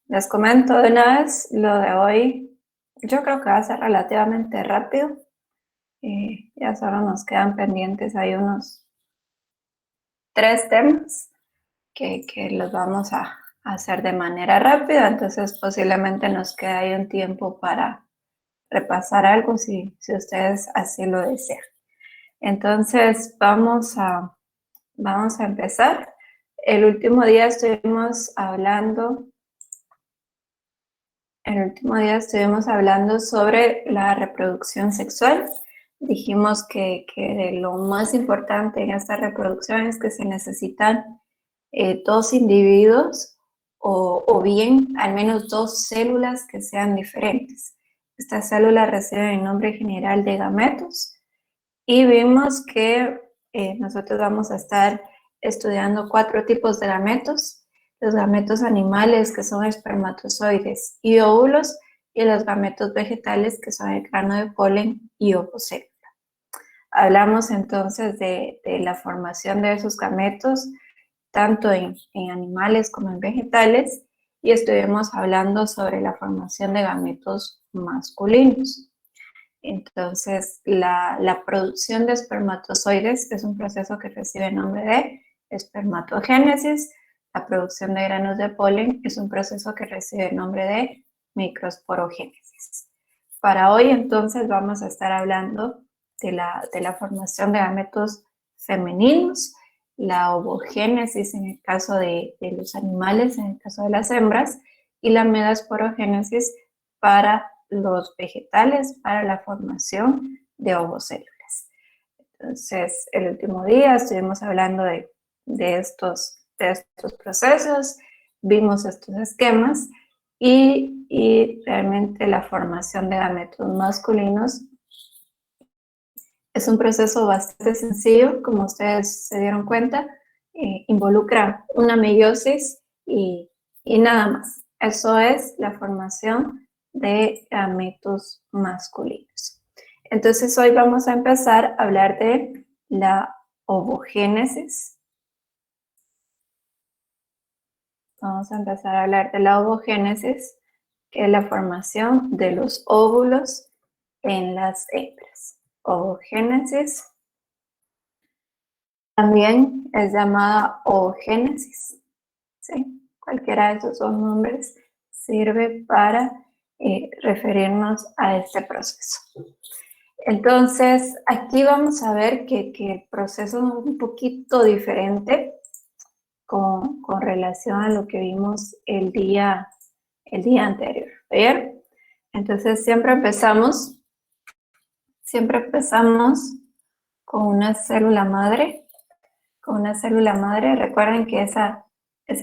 Les comento de una vez, lo de hoy yo creo que va a ser relativamente rápido. Ya solo nos quedan pendientes, hay unos 3 temas que los vamos a hacer de manera rápida, entonces posiblemente nos quede ahí un tiempo para repasar algo si ustedes así lo desean. Entonces vamos a empezar. El último día estuvimos hablando sobre la reproducción sexual. Dijimos que lo más importante en esta reproducción es que se necesitan 2 individuos o bien al menos 2 células que sean diferentes. Estas células reciben el nombre general de gametos y vimos que nosotros vamos a estar estudiando 4 tipos de gametos: los gametos animales, que son espermatozoides y óvulos, y los gametos vegetales, que son el grano de polen y ovocélula. Hablamos entonces de la formación de esos gametos, tanto en animales como en vegetales, y estuvimos hablando sobre la formación de gametos masculinos. Entonces, la producción de espermatozoides es un proceso que recibe el nombre de espermatogénesis. La producción de granos de polen es un proceso que recibe el nombre de microsporogénesis. Para hoy, entonces, vamos a estar hablando de la formación de gametos femeninos, la ovogénesis en el caso de los animales, en el caso de las hembras, y la medasporogénesis para los vegetales, para la formación de ovocélulas. Entonces, el último día estuvimos hablando de estos procesos, vimos estos esquemas y realmente la formación de gametos masculinos es un proceso bastante sencillo, como ustedes se dieron cuenta. Involucra una meiosis y nada más. Eso es la formación de gametos masculinos. Entonces hoy vamos a empezar a hablar de la ovogénesis. Vamos a empezar a hablar de la ovogénesis, que es la formación de los óvulos en las hembras. Ovogénesis también es llamada oogénesis, ¿sí? Cualquiera de esos 2 nombres sirve para referirnos a este proceso. Entonces, aquí vamos a ver que el proceso es un poquito diferente con relación a lo que vimos el día anterior. ¿Bien? Entonces, siempre empezamos con una célula madre. Recuerden que esa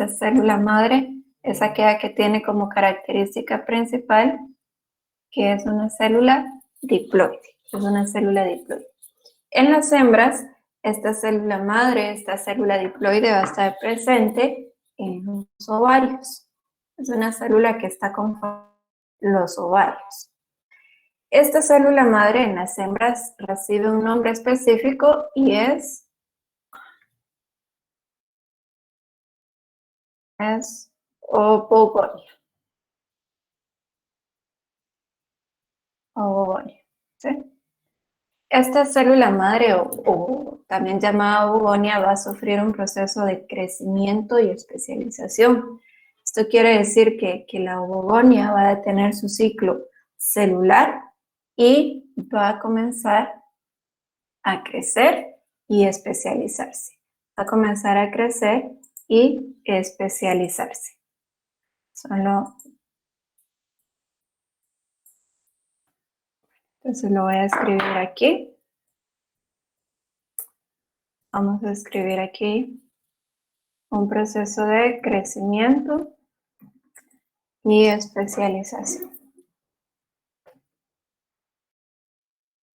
célula madre es aquella que tiene como característica principal que es una célula diploide. En las hembras, esta célula madre, esta célula diploide, va a estar presente en los ovarios. Es una célula que está conformando los ovarios. Esta célula madre en las hembras recibe un nombre específico y es ovogonia. ¿Sí? Esta célula madre, o también llamada ovogonia, va a sufrir un proceso de crecimiento y especialización. Esto quiere decir que la ovogonia va a detener su ciclo celular y va a comenzar a crecer y especializarse. Entonces lo voy a escribir aquí. Vamos a escribir aquí un proceso de crecimiento y especialización.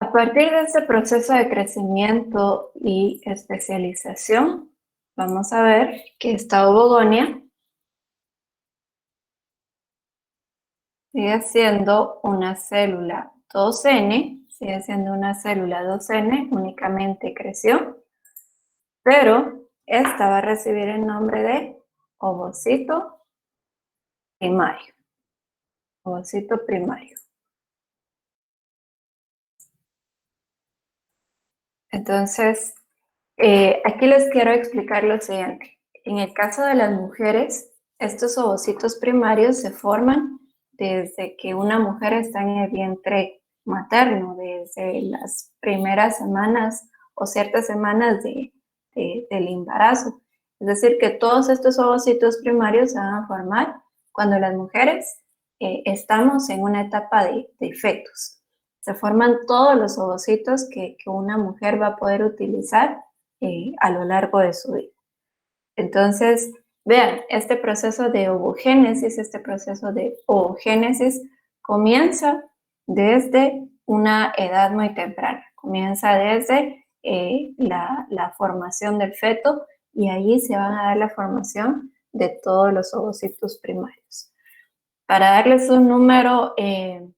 A partir de este proceso de crecimiento y especialización, vamos a ver que esta ovogonia sigue siendo una célula 2N, únicamente creció, pero esta va a recibir el nombre de ovocito primario. Ovocito primario. Entonces, aquí les quiero explicar lo siguiente. En el caso de las mujeres, estos ovocitos primarios se forman desde que una mujer está en el vientre materno, desde las primeras semanas o ciertas semanas del embarazo. Es decir, que todos estos ovocitos primarios se van a formar cuando las mujeres estamos en una etapa de fetos. Se forman todos los ovocitos que una mujer va a poder utilizar a lo largo de su vida. Entonces, vean, este proceso de ovogénesis comienza desde una edad muy temprana, comienza desde la formación del feto y allí se van a dar la formación de todos los ovocitos primarios. Para darles un número, en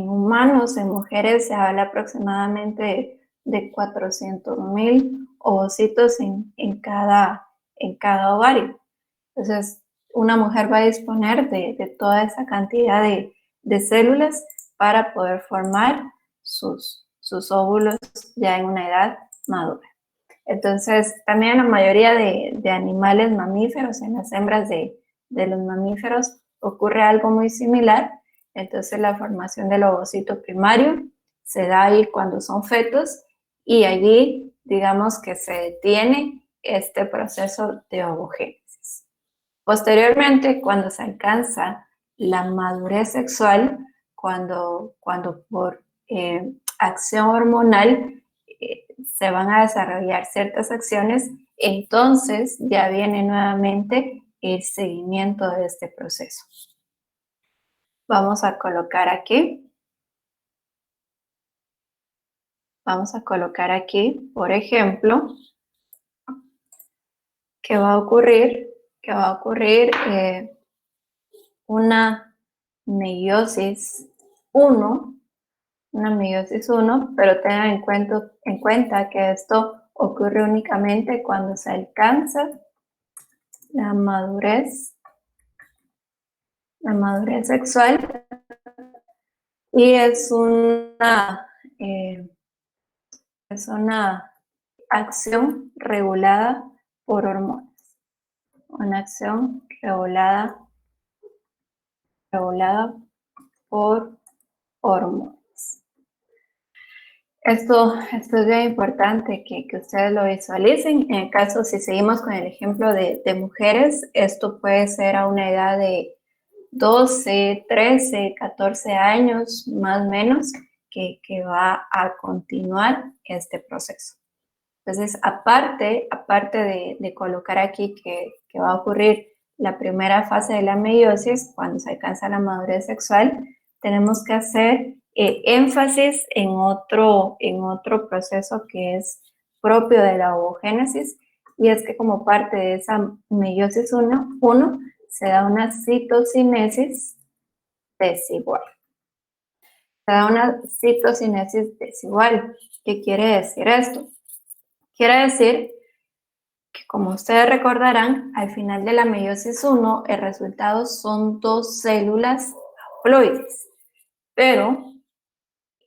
humanos, en mujeres, se habla aproximadamente de 400,000 ovocitos en cada ovario. Entonces, una mujer va a disponer de toda esa cantidad de células para poder formar sus óvulos ya en una edad madura. Entonces, también en la mayoría de animales mamíferos, en las hembras de los mamíferos, ocurre algo muy similar. Entonces, la formación del ovocito primario se da ahí cuando son fetos y allí, digamos que se detiene este proceso de ovogénesis. Posteriormente, cuando se alcanza la madurez sexual, cuando por acción hormonal se van a desarrollar ciertas acciones, entonces ya viene nuevamente el seguimiento de este proceso. Vamos a colocar aquí, por ejemplo, que va a ocurrir una meiosis 1, pero tengan en cuenta que esto ocurre únicamente cuando se alcanza la madurez sexual y es una acción regulada por hormonas. Una acción regulada por hormonas. Esto es bien importante que ustedes lo visualicen. En el caso, si seguimos con el ejemplo de mujeres, esto puede ser a una edad de 12, 13, 14 años, más o menos, que va a continuar este proceso. Entonces, aparte de colocar aquí que va a ocurrir la primera fase de la meiosis, cuando se alcanza la madurez sexual, tenemos que hacer énfasis en otro proceso que es propio de la ovogénesis, y es que como parte de esa meiosis 1 se da una citocinesis desigual. ¿Qué quiere decir esto? Quiere decir que, como ustedes recordarán, al final de la meiosis 1, el resultado son 2 células haploides, pero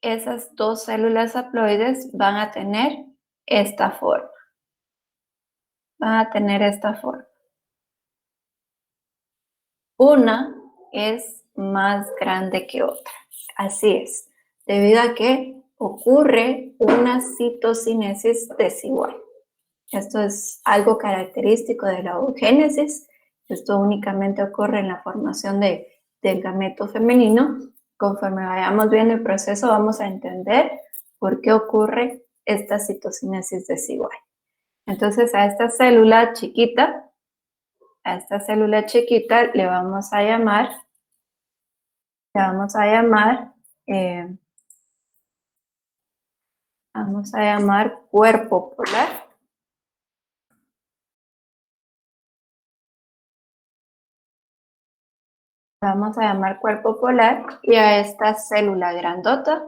esas 2 células haploides van a tener esta forma. Una es más grande que otra. Así es, debido a que ocurre una citocinesis desigual. Esto es algo característico de la ovogénesis. Esto únicamente ocurre en la formación del gameto femenino. Conforme vayamos viendo el proceso, vamos a entender por qué ocurre esta citocinesis desigual. Entonces, a esta célula chiquita le vamos a llamar cuerpo polar. Vamos a llamar cuerpo polar, y a esta célula grandota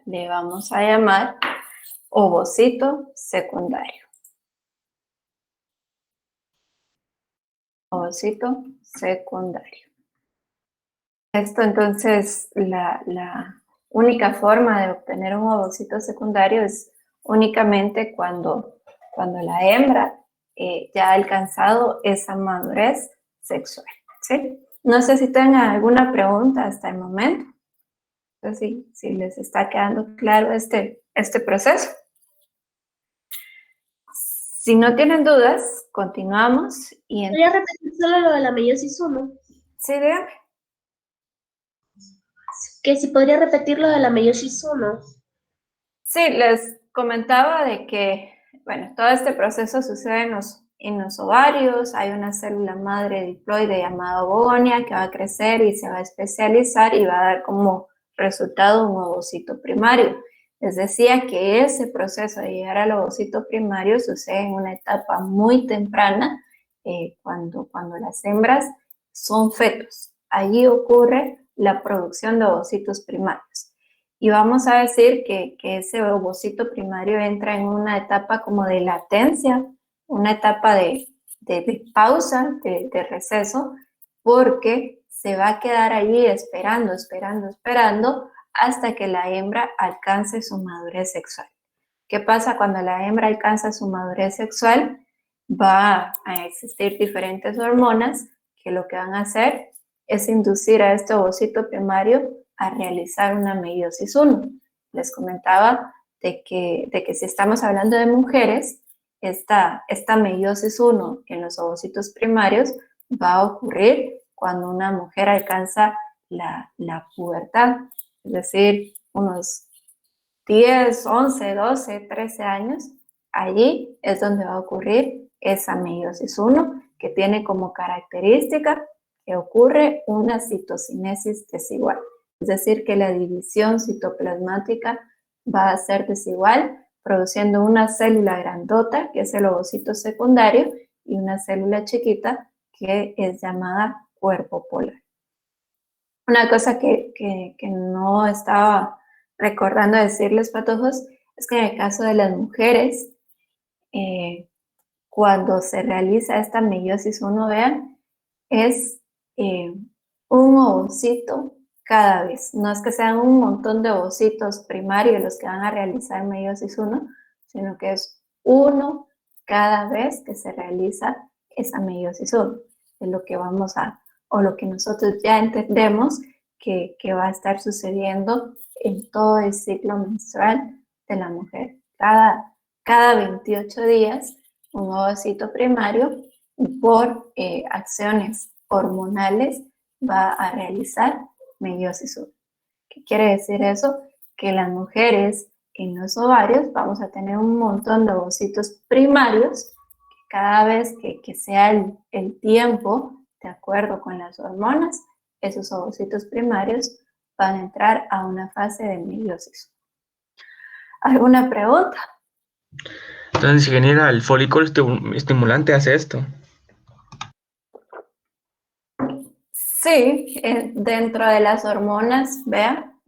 le vamos a llamar ovocito secundario. ovocito secundario. Esto entonces, la única forma de obtener un ovocito secundario es únicamente cuando la hembra ya ha alcanzado esa madurez sexual, ¿sí? No sé si tengan alguna pregunta hasta el momento. Entonces, si les está quedando claro este proceso. Si no tienen dudas, continuamos. ¿Podría repetir solo lo de la meiosis 1? Sí, dígame. Que si podría repetir lo de la meiosis 1. Sí, les comentaba de que, bueno, todo este proceso sucede en los ovarios. Hay una célula madre diploide llamada ovogonia que va a crecer y se va a especializar y va a dar como resultado un ovocito primario. Les decía que ese proceso de llegar al ovocito primario sucede en una etapa muy temprana, cuando las hembras son fetos. Allí ocurre la producción de ovocitos primarios. Y vamos a decir que ese ovocito primario entra en una etapa como de latencia, una etapa de pausa, de receso, porque se va a quedar allí esperando hasta que la hembra alcance su madurez sexual. ¿Qué pasa cuando la hembra alcanza su madurez sexual? Va a existir diferentes hormonas que lo que van a hacer es inducir a este ovocito primario a realizar una meiosis 1. Les comentaba de que si estamos hablando de mujeres, esta meiosis 1 en los ovocitos primarios va a ocurrir cuando una mujer alcanza la pubertad, es decir, unos 10, 11, 12, 13 años. Allí es donde va a ocurrir esa meiosis 1, que tiene como característica que ocurre una citocinesis desigual. Es decir, que la división citoplasmática va a ser desigual, produciendo una célula grandota, que es el ovocito secundario, y una célula chiquita, que es llamada cuerpo polar. Una cosa que no estaba recordando decirles, patojos, es que en el caso de las mujeres, cuando se realiza esta meiosis 1, vean, es un ovocito cada vez. No es que sean un montón de ovocitos primarios los que van a realizar meiosis 1, sino que es uno cada vez que se realiza esa meiosis 1. Es lo que vamos a, o lo que nosotros ya entendemos que va a estar sucediendo en todo el ciclo menstrual de la mujer. Cada 28 días, un ovocito primario por acciones hormonales va a realizar meiosis 1. ¿Qué quiere decir eso? Que las mujeres en los ovarios vamos a tener un montón de ovocitos primarios que cada vez que sea el tiempo, de acuerdo con las hormonas, esos ovocitos primarios van a entrar a una fase de meiosis. ¿Alguna pregunta? Entonces, ingeniera, el folículo estimulante hace esto. Sí, dentro de las hormonas, vean,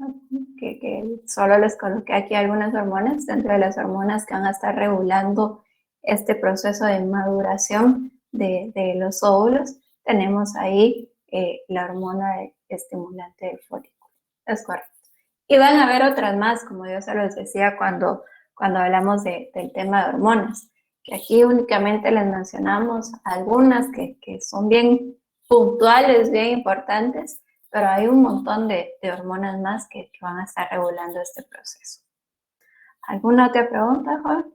que solo les coloqué aquí algunas hormonas, dentro de las hormonas que van a estar regulando este proceso de maduración de los óvulos, tenemos ahí la hormona estimulante del folículo. Es correcto. Y van a haber otras más, como yo se los decía cuando hablamos del tema de hormonas, que aquí únicamente les mencionamos algunas que son bien puntuales, bien importantes, pero hay un montón de hormonas más que van a estar regulando este proceso. ¿Alguna otra pregunta, jóvenes?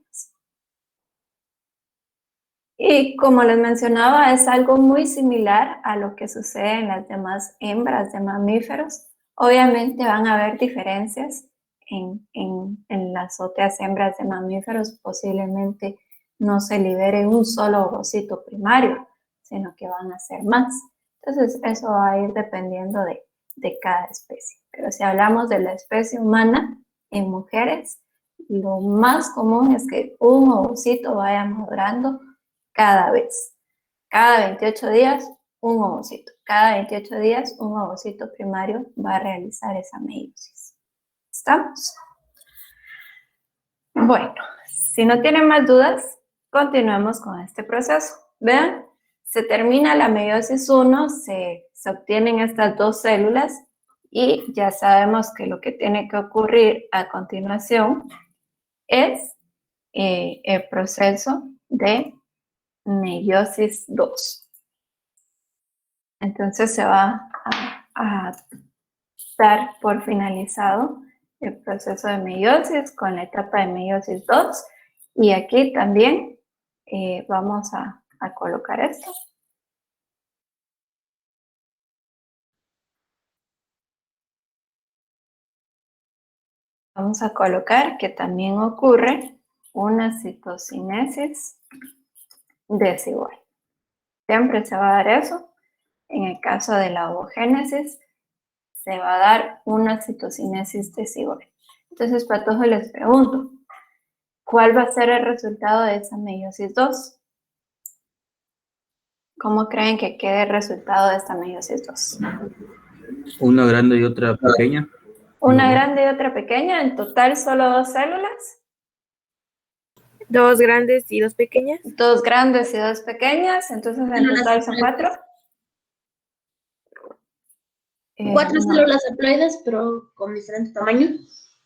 Y como les mencionaba, es algo muy similar a lo que sucede en las demás hembras de mamíferos. Obviamente van a haber diferencias en las otras hembras de mamíferos. Posiblemente no se libere un solo ovocito primario, sino que van a ser más. Entonces, eso va a ir dependiendo de cada especie. Pero si hablamos de la especie humana, en mujeres, lo más común es que un ovocito vaya madurando cada vez. Cada 28 días, un ovocito. Cada 28 días, un ovocito primario va a realizar esa meiosis. ¿Estamos? Bueno, si no tienen más dudas, continuemos con este proceso. Vean, se termina la meiosis 1, se obtienen estas dos células y ya sabemos que lo que tiene que ocurrir a continuación es el proceso de meiosis 2. Entonces se va a dar por finalizado el proceso de meiosis con la etapa de meiosis 2. Y aquí también vamos a colocar esto. Vamos a colocar que también ocurre una citocinesis desigual. Siempre se va a dar eso. En el caso de la ovogénesis, se va a dar una citocinesis desigual. Entonces, para todos les pregunto, ¿cuál va a ser el resultado de esa meiosis 2? ¿Cómo creen que quede el resultado de esta meiosis 2? Una grande y otra pequeña. Una grande y otra pequeña, en total solo 2 células. 2 grandes y 2 pequeñas. 2 grandes y 2 pequeñas, entonces en total son 4. 4 células haploides, pero con diferente tamaño.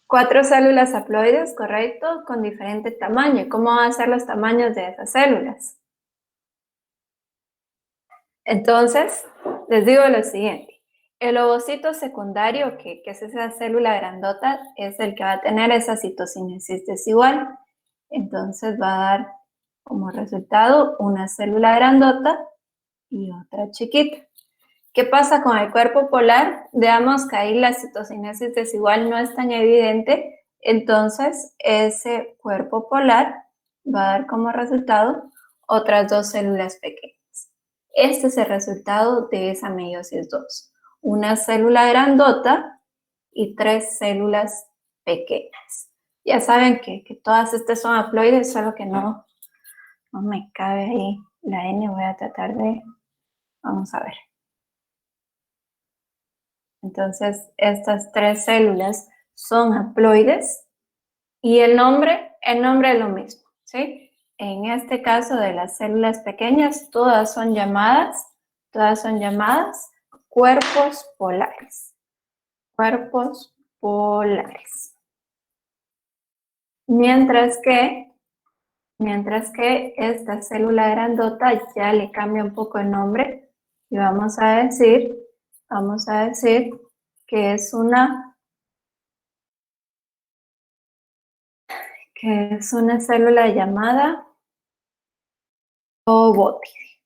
4 células haploides, correcto, con diferente tamaño. ¿Cómo van a ser los tamaños de esas células? Entonces, les digo lo siguiente. El ovocito secundario, que es esa célula grandota, es el que va a tener esa citocinesis desigual. Entonces va a dar como resultado una célula grandota y otra chiquita. ¿Qué pasa con el cuerpo polar? Veamos que ahí la citocinesis desigual no es tan evidente, entonces ese cuerpo polar va a dar como resultado otras 2 células pequeñas. Este es el resultado de esa meiosis 2. Una célula grandota y 3 células pequeñas. Ya saben que todas estas son haploides, solo que no me cabe ahí la N. Voy a tratar de... Vamos a ver. Entonces, estas 3 células son haploides y el nombre es lo mismo, ¿sí? En este caso de las células pequeñas, todas son llamadas cuerpos polares. Cuerpos polares. Mientras que esta célula grandota ya le cambia un poco el nombre y vamos a decir que es una célula llamada ovótide.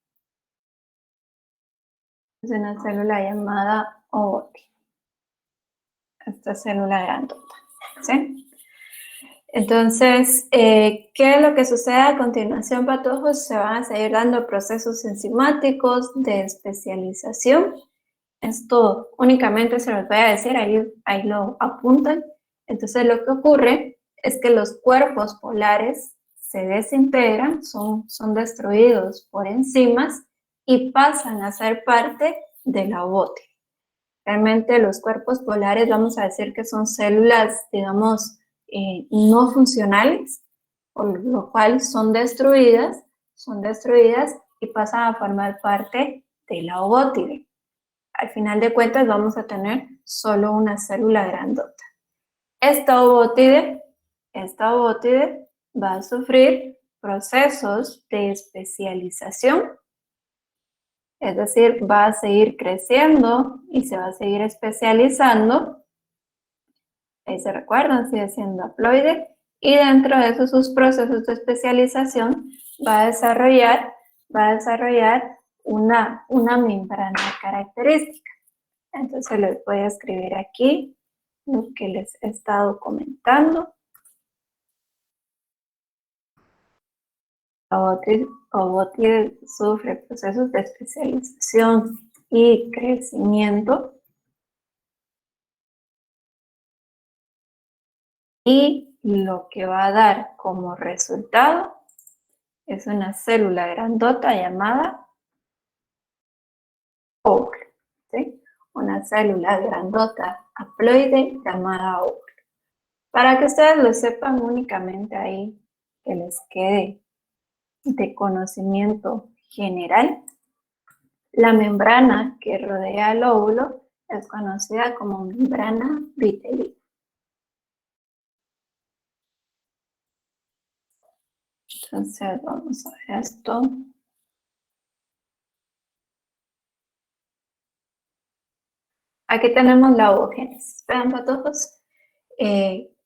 Es una célula llamada ovótide. Esta célula grandota, ¿sí? Entonces, ¿qué es lo que sucede a continuación, patojos? Se van a seguir dando procesos enzimáticos de especialización. Esto únicamente se los voy a decir, ahí lo apuntan. Entonces, lo que ocurre es que los cuerpos polares se desintegran, son destruidos por enzimas y pasan a ser parte de la ovótide. Realmente los cuerpos polares vamos a decir que son células, digamos, no funcionales, por lo cual son destruidas y pasan a formar parte de la ovótide. Al final de cuentas vamos a tener solo una célula grandota. Esta ovótide va a sufrir procesos de especialización, es decir, va a seguir creciendo y se va a seguir especializando. Ahí se recuerdan, sigue siendo haploide, y dentro de esos sus procesos de especialización va a desarrollar una membrana característica. Entonces les voy a escribir aquí lo que les he estado comentando. Ovótide sufre procesos de especialización y crecimiento. Y lo que va a dar como resultado es una célula grandota llamada óvulo, ¿sí? Una célula grandota haploide llamada óvulo. Para que ustedes lo sepan únicamente ahí, que les quede de conocimiento general, La membrana que rodea el óvulo es conocida como membrana vitelina. Entonces vamos a ver esto. Aquí tenemos la ovogénesis. Vean, patojos.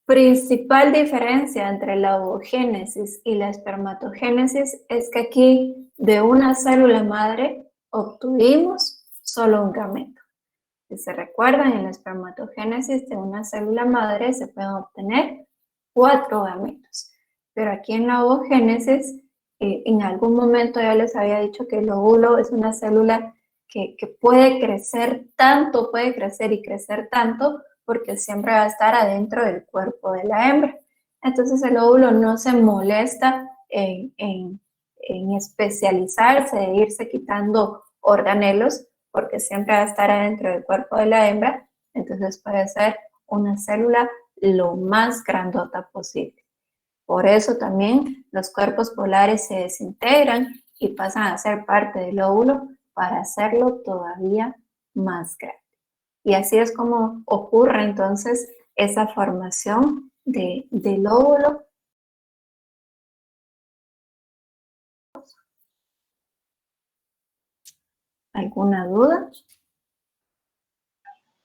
Principal diferencia entre la ovogénesis y la espermatogénesis es que aquí de una célula madre obtuvimos solo un gameto. Si se recuerdan, en la espermatogénesis de una célula madre se pueden obtener 4 gametos. Pero aquí en la ovogénesis, en algún momento ya les había dicho que el óvulo es una célula que puede crecer tanto, puede crecer y crecer tanto, porque siempre va a estar adentro del cuerpo de la hembra. Entonces el óvulo no se molesta en especializarse, de irse quitando organelos, porque siempre va a estar adentro del cuerpo de la hembra, entonces puede ser una célula lo más grandota posible. Por eso también los cuerpos polares se desintegran y pasan a ser parte del óvulo para hacerlo todavía más grande. Y así es como ocurre entonces esa formación del óvulo. ¿Alguna duda?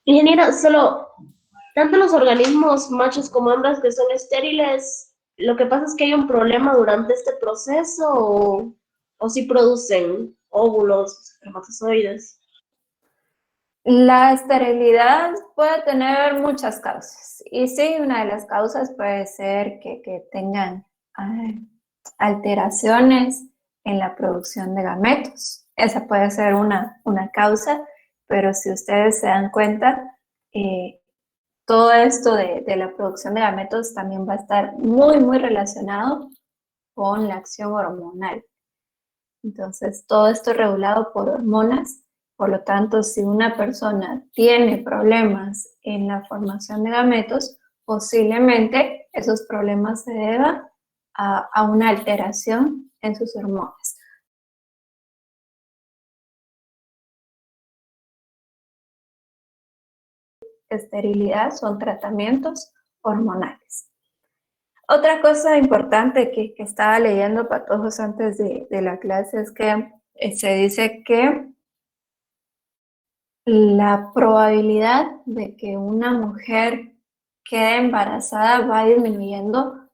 Ingeniera, solo tanto los organismos machos como hembras que son estériles, lo que pasa es que hay un problema durante este proceso o si producen óvulos, espermatozoides. La esterilidad puede tener muchas causas. Y sí, una de las causas puede ser que tengan alteraciones en la producción de gametos. Esa puede ser una causa, pero si ustedes se dan cuenta, todo esto de la producción de gametos también va a estar muy, muy relacionado con la acción hormonal. Entonces, todo esto es regulado por hormonas. Por lo tanto, si una persona tiene problemas en la formación de gametos, posiblemente esos problemas se deban a una alteración en sus hormonas. Esterilidad son tratamientos hormonales. Otra cosa importante que estaba leyendo, patojos, antes de la clase es que se dice que la probabilidad de que una mujer quede embarazada va disminuyendo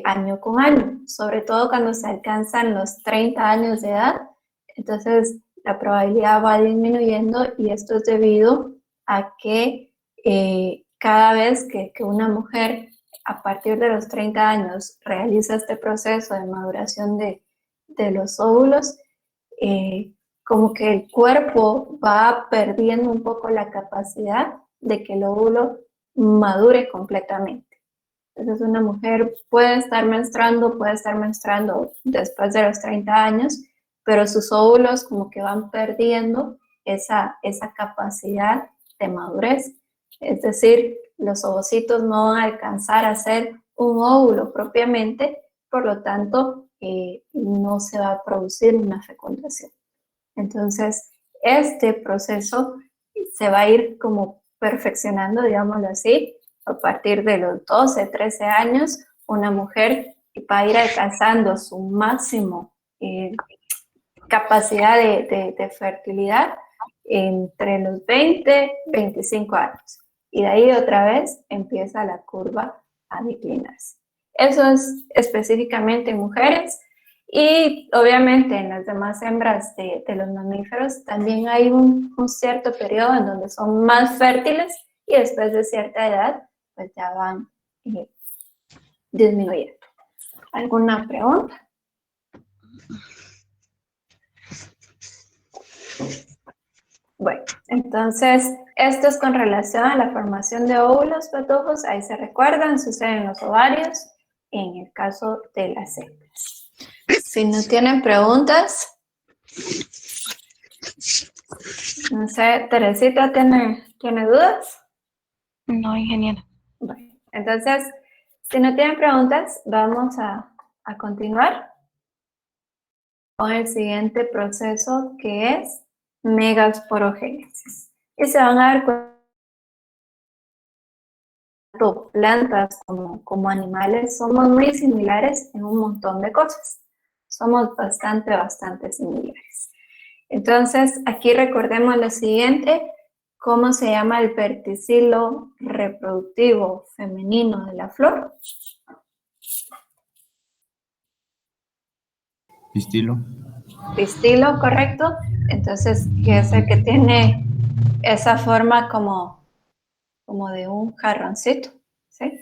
año con año, sobre todo cuando se alcanzan los 30 años de edad. Entonces, la probabilidad va disminuyendo y esto es debido a que cada vez que una mujer a partir de los 30 años realiza este proceso de maduración de los óvulos, como que el cuerpo va perdiendo un poco la capacidad de que el óvulo madure completamente. Entonces una mujer puede estar menstruando después de los 30 años, pero sus óvulos como que van perdiendo esa capacidad de madurez. Es decir, los ovocitos no van a alcanzar a ser un óvulo propiamente, por lo tanto, no se va a producir una fecundación. Entonces, este proceso se va a ir como perfeccionando, digámoslo así, a partir de los 12, 13 años, una mujer va a ir alcanzando su máximo capacidad de fertilidad entre los 20, 25 años. Y de ahí otra vez empieza la curva a declinarse. Eso es específicamente en mujeres. Y obviamente en las demás hembras de los mamíferos también hay un cierto periodo en donde son más fértiles y después de cierta edad pues ya van disminuyendo. ¿Alguna pregunta? Bueno, entonces esto es con relación a la formación de óvulos, patojos. Ahí se recuerdan, sucede en los ovarios, en el caso de las hembras. Si no tienen preguntas, no sé, Teresita, ¿tiene dudas? No, ingeniera. Bueno, entonces, si no tienen preguntas, vamos a continuar con el siguiente proceso, que es megasporogénesis. Y se van a dar cuenta tanto plantas como animales somos muy similares en un montón de cosas. Somos bastante similares. Entonces, aquí recordemos lo siguiente, cómo se llama el verticilo reproductivo femenino de la flor. Pistilo. Pistilo, correcto. Entonces, que es el que tiene esa forma como de un jarroncito, ¿sí?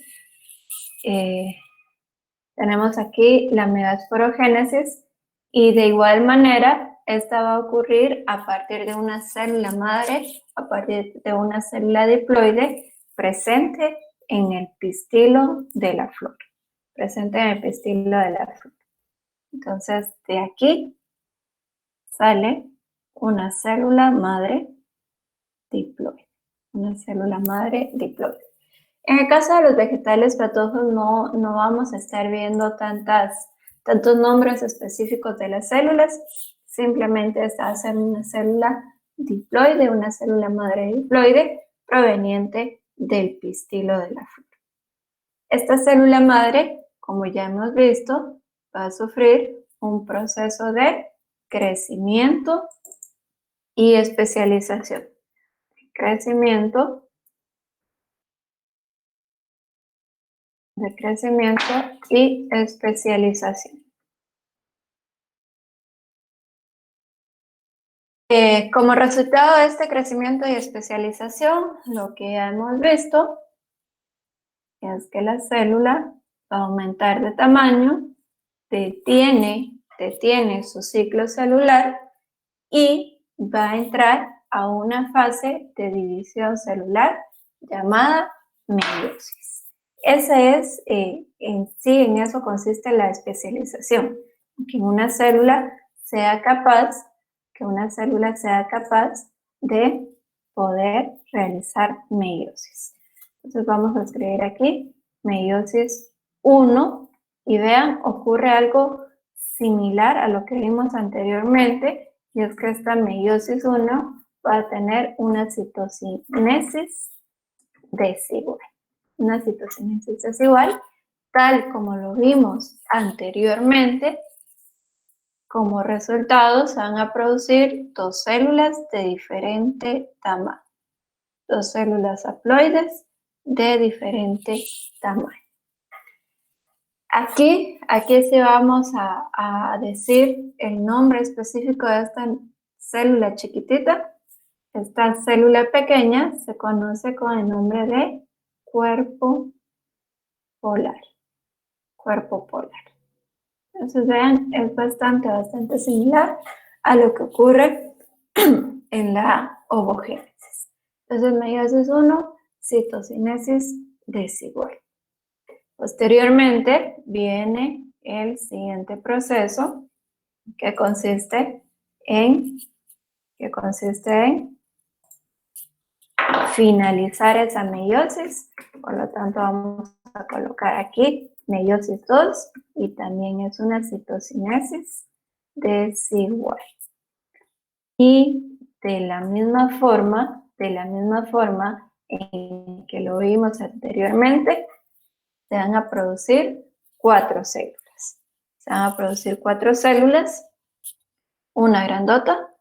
Tenemos aquí la megasporogénesis y de igual manera esta va a ocurrir a partir de una célula madre, a partir de una célula diploide presente en el pistilo de la flor, presente en el pistilo de la flor. Entonces, de aquí sale una célula madre diploide, una célula madre diploide. En el caso de los vegetales patógenos no vamos a estar viendo tantos nombres específicos de las células, simplemente está a ser una célula diploide, una célula madre diploide proveniente del pistilo de la flor. Esta célula madre, como ya hemos visto, va a sufrir un proceso de crecimiento y especialización. Crecimiento y especialización. Como resultado de este crecimiento y especialización, lo que ya hemos visto es que la célula va a aumentar de tamaño, detiene su ciclo celular y va a entrar a una fase de división celular llamada meiosis. Ese es, en eso consiste la especialización, que una célula sea capaz de poder realizar meiosis. Entonces vamos a escribir aquí meiosis 1 y vean, ocurre algo similar a lo que vimos anteriormente, y es que esta meiosis 1 va a tener una citocinesis desigual. Una citocinesis desigual, tal como lo vimos anteriormente. Como resultado se van a producir dos células de diferente tamaño, dos células haploides de diferente tamaño. Aquí sí vamos a decir el nombre específico de esta célula chiquitita. Esta célula pequeña se conoce con el nombre de cuerpo polar. Cuerpo polar. Entonces vean, es bastante similar a lo que ocurre en la ovogénesis. Entonces meiosis 1, citocinesis desigual. Posteriormente viene el siguiente proceso que consiste en finalizar esa meiosis. Por lo tanto vamos a colocar aquí meiosis 2 y también es una citocinesis desigual. Y de la misma forma en que lo vimos anteriormente, se van a producir 4 células. Se van a producir 4 células, una grandota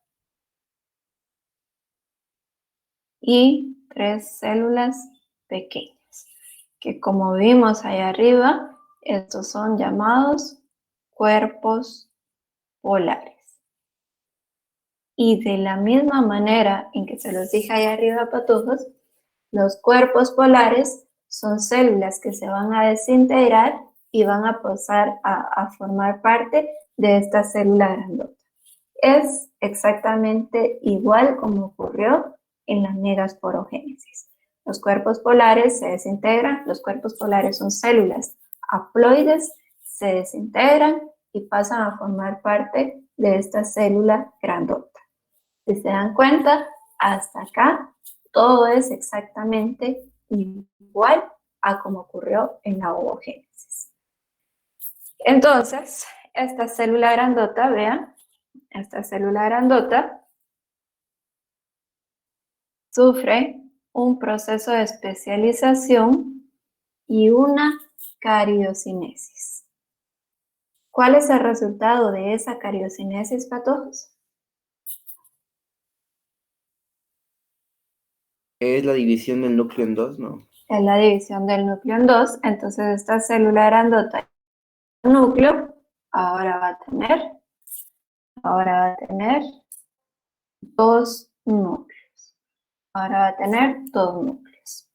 y 3 células pequeñas, que como vimos ahí arriba, estos son llamados cuerpos polares. Y de la misma manera en que se los dije ahí arriba, patujos, los cuerpos polares son células que se van a desintegrar y van a pasar a formar parte de esta célula grandota. Es exactamente igual como ocurrió en la megasporogénesis. Los cuerpos polares se desintegran, los cuerpos polares son células haploides, se desintegran y pasan a formar parte de esta célula grandota. Si se dan cuenta, hasta acá todo es exactamente igual a como ocurrió en la ovogénesis. Entonces, esta célula grandota, vean, esta célula grandota sufre un proceso de especialización y una cariocinesis. ¿Cuál es el resultado de esa cariocinesis, patojos? Es la división del núcleo en dos, ¿no? Es la división del núcleo en dos. Entonces esta célula grandota, núcleo, ahora va a tener dos núcleos. Ahora va a tener dos núcleos.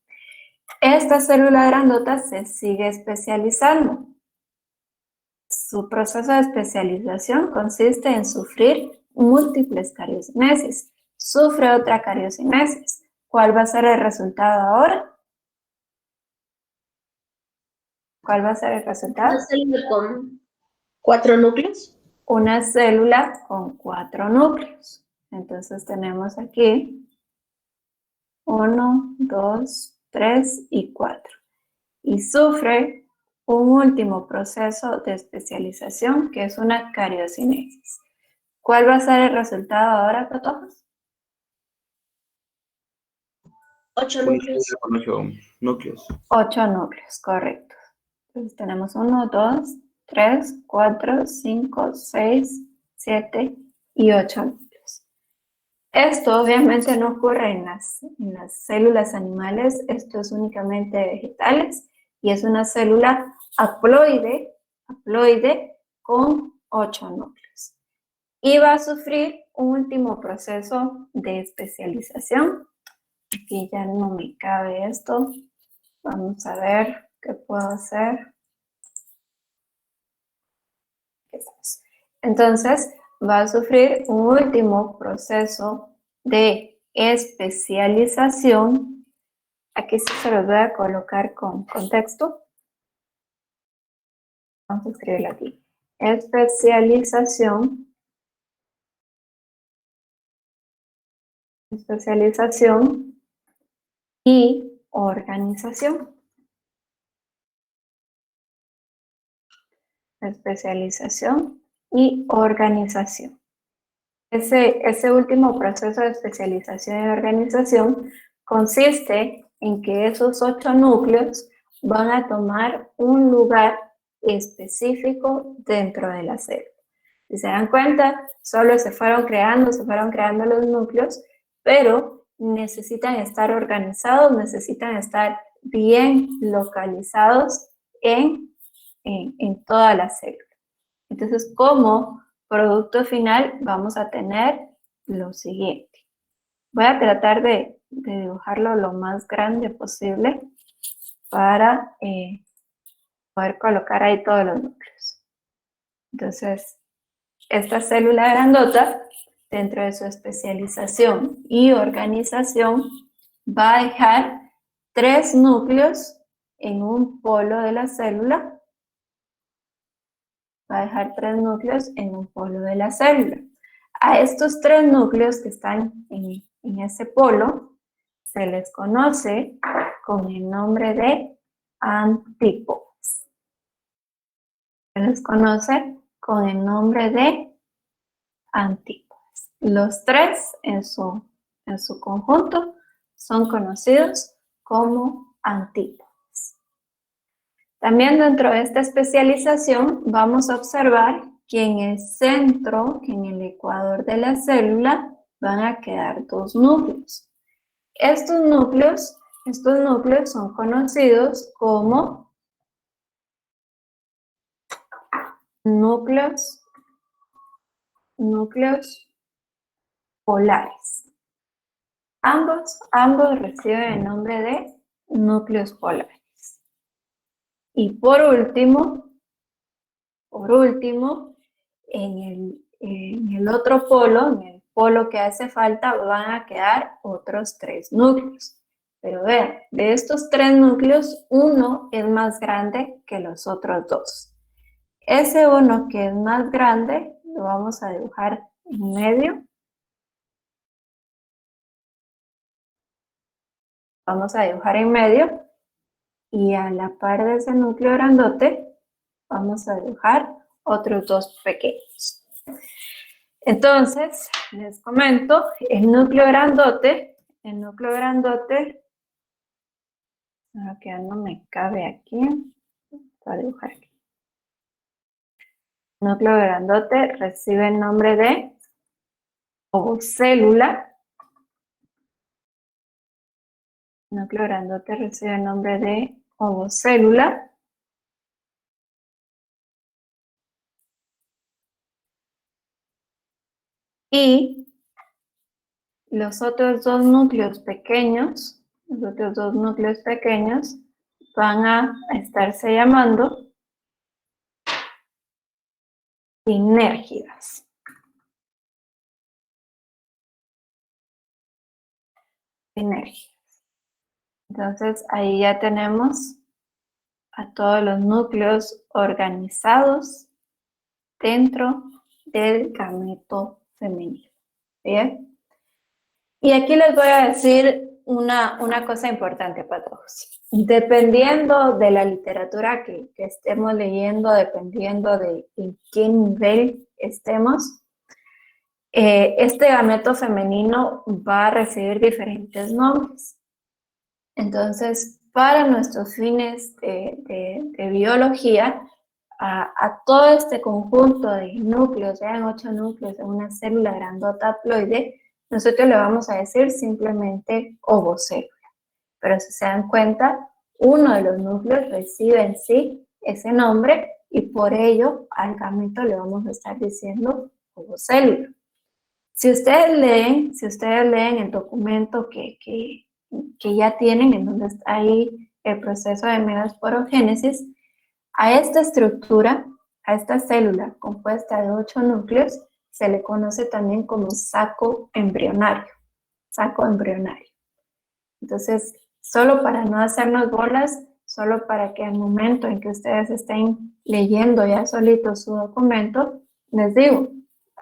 Esta célula grandota se sigue especializando. Su proceso de especialización consiste en sufrir múltiples cariocinesis. Sufre otra cariocinesis. ¿Cuál va a ser el resultado ahora? ¿Cuál va a ser el resultado? Una célula con 4 núcleos. Una célula con 4 núcleos. Entonces tenemos aquí 1, 2, 3 y 4. Y sufre un último proceso de especialización que es una cariocinesis. ¿Cuál va a ser el resultado ahora, patojos? 8 Una núcleos. célula con 8 núcleos. 8 núcleos, correcto. Entonces tenemos 1, 2, 3, 4, 5, 6, 7 y 8 núcleos. Esto obviamente no ocurre en las células animales, esto es únicamente vegetales y es una célula haploide con 8 núcleos. Y va a sufrir un último proceso de especialización. Aquí ya no me cabe esto. Vamos a ver qué puedo hacer. Entonces, va a sufrir un último proceso de especialización. Aquí sí se los voy a colocar con contexto. Vamos a escribirlo aquí. Especialización y organización. Especialización y organización. Ese último proceso de especialización y organización consiste en que esos 8 núcleos van a tomar un lugar específico dentro de la célula. Si se dan cuenta, solo se fueron creando los núcleos, pero necesitan estar organizados, necesitan estar bien localizados en toda la célula. Entonces, como producto final vamos a tener lo siguiente. Voy a tratar de dibujarlo lo más grande posible para poder colocar ahí todos los núcleos. Entonces, esta célula grandota, dentro de su especialización y organización, va a dejar 3 núcleos en un polo de la célula. Va a dejar 3 núcleos en un polo de la célula. A estos 3 núcleos que están en ese polo se les conoce con el nombre de antípodas. Se les conoce con el nombre de antípodas. Los 3 en su conjunto son conocidos como antípodas. También dentro de esta especialización vamos a observar que en el centro, que en el ecuador de la célula, van a quedar 2 núcleos. Estos núcleos son conocidos como núcleos polares. Ambos reciben el nombre de núcleos polares. Y por último, en el otro polo, en el polo que hace falta, van a quedar otros 3 núcleos. Pero vean, de estos 3 núcleos, uno es más grande que los otros 2. Ese uno que es más grande, lo vamos a dibujar en medio. Vamos a dibujar en medio. Y a la par de ese núcleo grandote, vamos a dibujar otros 2 pequeños. Entonces, les comento, el núcleo grandote el núcleo grandote, que ya no me cabe aquí, voy a dibujar aquí. El núcleo grandote recibe el nombre de ovocélula. El núcleo grandote recibe el nombre de ovocélula. Y los otros dos núcleos pequeños, van a estarse llamando sinérgidas. Entonces, ahí ya tenemos a todos los núcleos organizados dentro del gameto femenino. ¿Bien? Y aquí les voy a decir una cosa importante para todos. Dependiendo de la literatura que estemos leyendo, dependiendo de en qué nivel estemos, este gameto femenino va a recibir diferentes nombres. Entonces, para nuestros fines de biología, a todo este conjunto de núcleos, sean 8 núcleos en una célula grandota haploide, nosotros le vamos a decir simplemente ovocélula. Pero si se dan cuenta, uno de los núcleos recibe en sí ese nombre y por ello al gameto le vamos a estar diciendo ovocélula. Si ustedes leen el documento que ya tienen, en donde está ahí el proceso de megasporogénesis, a esta estructura, a esta célula compuesta de 8 núcleos, se le conoce también como saco embrionario. Entonces, solo para no hacernos bolas, solo para que al momento en que ustedes estén leyendo ya solito su documento, les digo,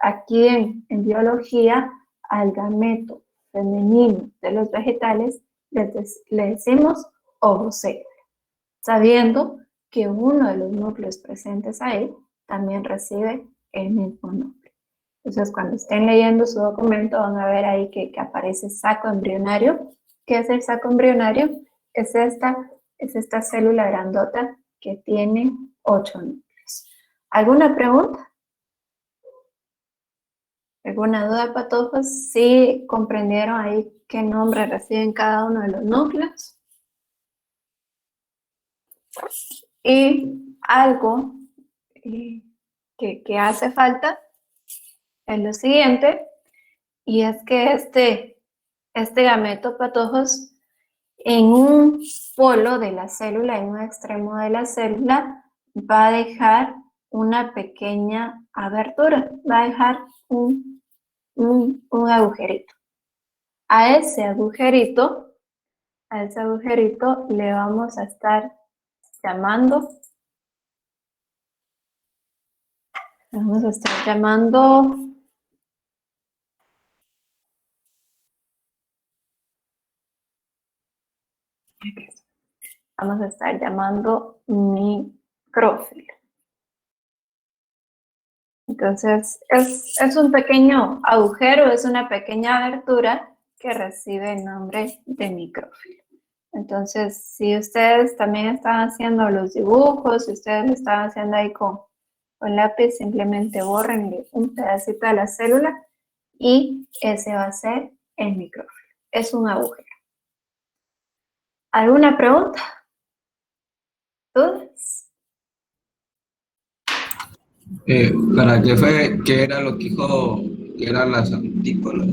aquí en biología, al gameto femenino de los vegetales le decimos ovocélula, sabiendo que uno de los núcleos presentes ahí también recibe el mismo nombre. Entonces, cuando estén leyendo su documento, van a ver ahí que aparece saco embrionario. ¿Qué es el saco embrionario? Es esta célula grandota que tiene 8 núcleos. ¿Alguna pregunta? ¿Alguna duda, patojos? ¿Sí comprendieron ahí qué nombre reciben cada uno de los núcleos? Y algo que hace falta es lo siguiente, y es que este gameto, patojos, en un polo de la célula, en un extremo de la célula, va a dejar una pequeña abertura, va a dejar un agujerito. A ese agujerito le vamos a estar llamando, vamos a estar llamando micrófilo. Entonces, es un pequeño agujero, es una pequeña abertura que recibe el nombre de micrófilo. Entonces, si ustedes también están haciendo los dibujos, si ustedes lo están haciendo ahí con lápiz, simplemente borren un pedacito de la célula y ese va a ser el micrófilo. Es un agujero. ¿Alguna pregunta? ¿Dudas? ¿Para qué era lo que dijo que eran las antípodas?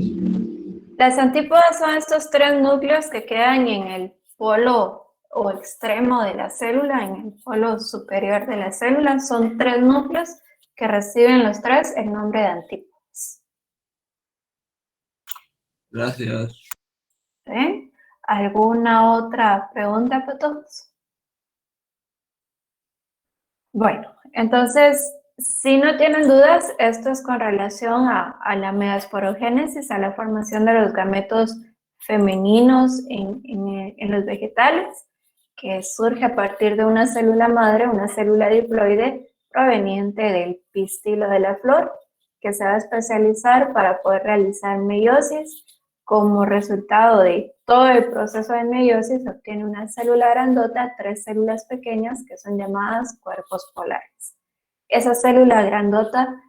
Las antípodas son estos 3 núcleos que quedan en el polo o extremo de la célula, en el polo superior de la célula. Son 3 núcleos que reciben los 3 el nombre de antípodas. Gracias. ¿Sí? ¿Alguna otra pregunta para todos? Bueno, entonces, si no tienen dudas, esto es con relación a la megasporogénesis, a la formación de los gametos femeninos en los vegetales, que surge a partir de una célula madre, una célula diploide proveniente del pistilo de la flor, que se va a especializar para poder realizar meiosis como resultado de todo el proceso de meiosis, se obtiene una célula grandota, 3 células pequeñas que son llamadas cuerpos polares. Esa célula grandota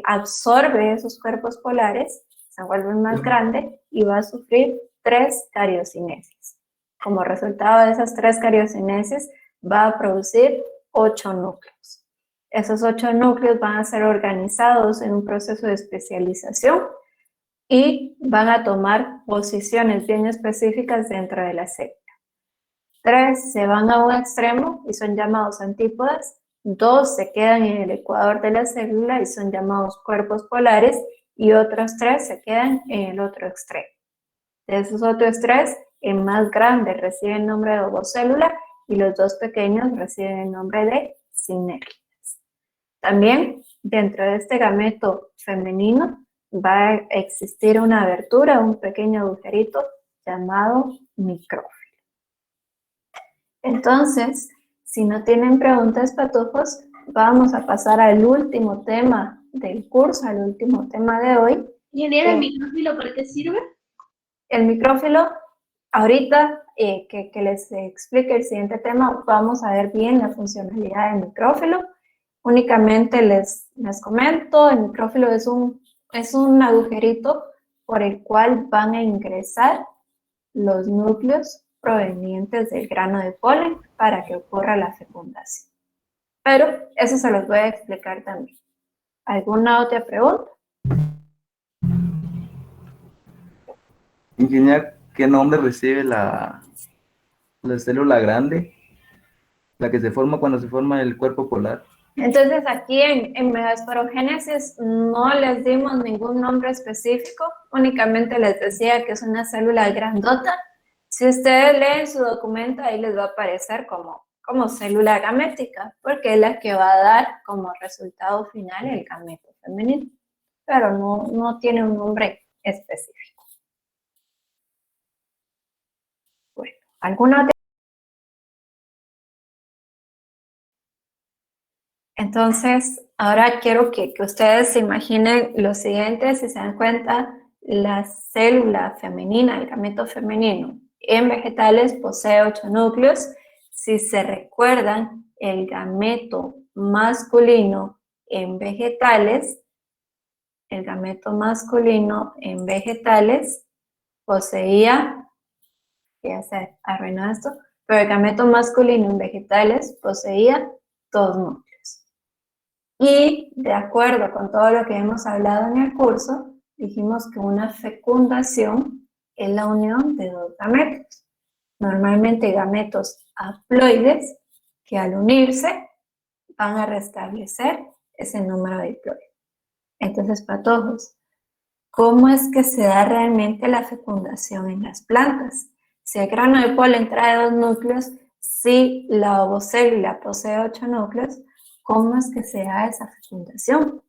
absorbe esos cuerpos polares, se vuelve más grande y va a sufrir 3 cariocinesis. Como resultado de esas 3 cariocinesis, va a producir 8 núcleos. Esos 8 núcleos van a ser organizados en un proceso de especialización y van a tomar posiciones bien específicas dentro de la célula. 3 se van a un extremo y son llamados antípodas, 2 se quedan en el ecuador de la célula y son llamados cuerpos polares, y otros 3 se quedan en el otro extremo. De esos otros 3, el más grande recibe el nombre de ovocélula y los 2 pequeños reciben el nombre de sinélidas. También dentro de este gameto femenino va a existir una abertura, un pequeño agujerito llamado micrófilo. Entonces, si no tienen preguntas, patufos, vamos a pasar al último tema del curso, al último tema de hoy. Ingeniera, ¿el micrófilo para qué sirve? El micrófilo, ahorita que les explique el siguiente tema, vamos a ver bien la funcionalidad del micrófilo. Únicamente les comento, el micrófilo es un agujerito por el cual van a ingresar los núcleos provenientes del grano de polen para que ocurra la fecundación. Pero eso se los voy a explicar también. ¿Alguna otra pregunta? Ingeniera, ¿qué nombre recibe la célula grande? La que se forma cuando se forma el cuerpo polar. Entonces aquí en megasporogénesis no les dimos ningún nombre específico, únicamente les decía que es una célula grandota. Si ustedes leen su documento, ahí les va a aparecer como célula gamética, porque es la que va a dar como resultado final el gameto femenino, pero no tiene un nombre específico. Bueno, ¿alguna otra? Entonces, ahora quiero que ustedes se imaginen lo siguiente. Si se dan cuenta, la célula femenina, el gameto femenino, en vegetales posee 8 núcleos. Si se recuerdan, el gameto masculino en vegetales, poseía, ya se arruinó esto, pero el gameto masculino en vegetales poseía 2 núcleos. Y de acuerdo con todo lo que hemos hablado en el curso, dijimos que una fecundación es la unión de 2 gametos. Normalmente gametos haploides que al unirse van a restablecer ese número diploide. Entonces, patojos, ¿cómo es que se da realmente la fecundación en las plantas? Si el grano de polen trae 2 núcleos, si la ovocélula posee 8 núcleos, ¿cómo es que se da esa fecundación?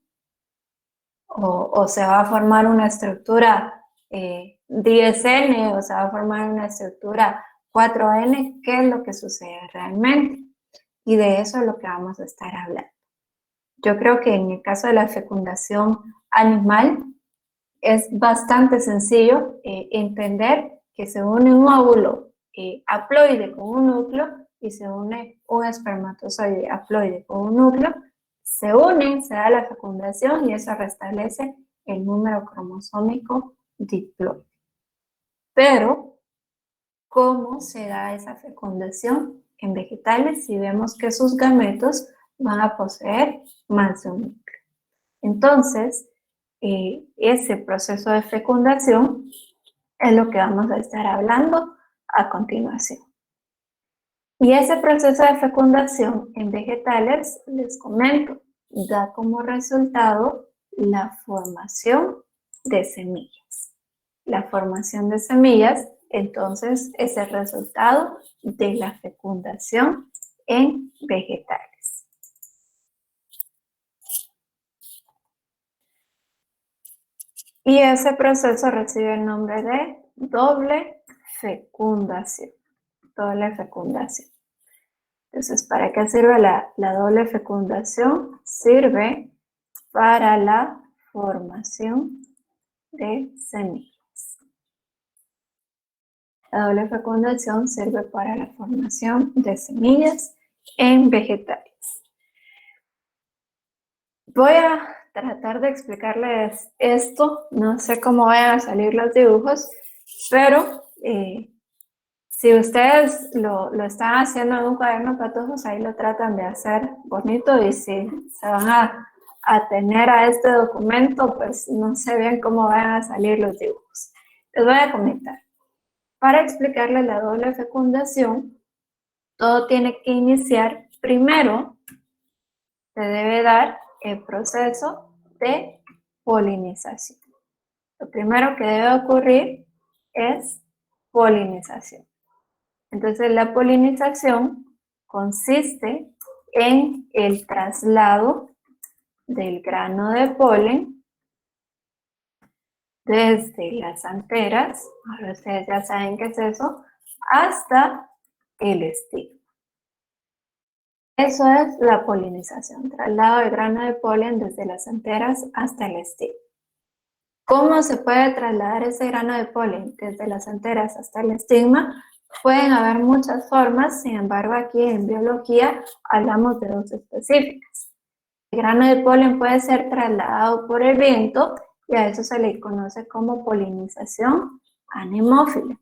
O se va a formar una estructura 10N o se va a formar una estructura 4N. ¿Qué es lo que sucede realmente? Y de eso es lo que vamos a estar hablando. Yo creo que en el caso de la fecundación animal es bastante sencillo entender que se une un óvulo haploide con un núcleo y se une un espermatozoide haploide con un núcleo, se unen, se da la fecundación y eso restablece el número cromosómico diploide. Pero, ¿cómo se da esa fecundación en vegetales si vemos que sus gametos van a poseer más de un núcleo? Entonces, ese proceso de fecundación es lo que vamos a estar hablando a continuación. Y ese proceso de fecundación en vegetales, les comento, da como resultado la formación de semillas. La formación de semillas, entonces, es el resultado de la fecundación en vegetales. Y ese proceso recibe el nombre de doble fecundación. Doble fecundación. Entonces, ¿para qué sirve la doble fecundación? Sirve para la formación de semillas. La doble fecundación sirve para la formación de semillas en vegetales. Voy a tratar de explicarles esto, no sé cómo vayan a salir los dibujos, pero si ustedes lo están haciendo en un cuaderno patojos, ahí lo tratan de hacer bonito, y si se van a atener a este documento, pues no sé bien cómo van a salir los dibujos. Les voy a comentar. Para explicarles la doble fecundación, todo tiene que iniciar primero. Se debe dar el proceso de polinización. Lo primero que debe ocurrir es polinización. Entonces, la polinización consiste en el traslado del grano de polen desde las anteras, ahora ustedes ya saben qué es eso, hasta el estigma. Eso es la polinización, traslado del grano de polen desde las anteras hasta el estigma. ¿Cómo se puede trasladar ese grano de polen desde las anteras hasta el estigma? Pueden haber muchas formas, sin embargo aquí en biología hablamos de dos específicas. El grano de polen puede ser trasladado por el viento y a eso se le conoce como polinización anemófila.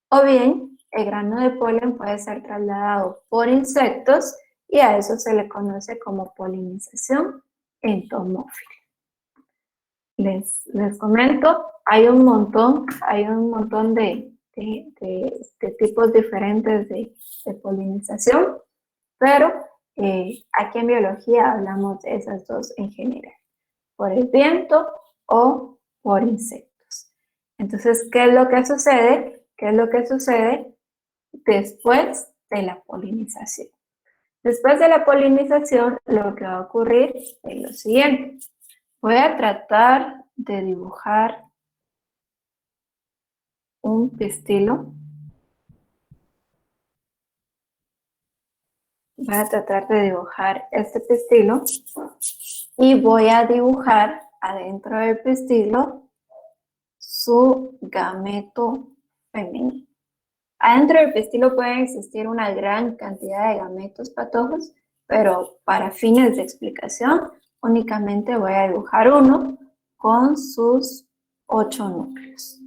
O bien, el grano de polen puede ser trasladado por insectos y a eso se le conoce como polinización entomófila. Les comento, hay un montón de tipos diferentes de polinización, pero aquí en biología hablamos de esas dos en general, por el viento o por insectos. Entonces, ¿qué es lo que sucede? ¿Qué es lo que sucede después de la polinización? Después de la polinización, lo que va a ocurrir es lo siguiente. Voy a tratar de dibujar un pistilo. Voy a tratar de dibujar este pistilo y voy a dibujar adentro del pistilo su gameto femenino. Adentro del pistilo pueden existir una gran cantidad de gametos patojos, pero para fines de explicación únicamente voy a dibujar uno con sus 8 núcleos.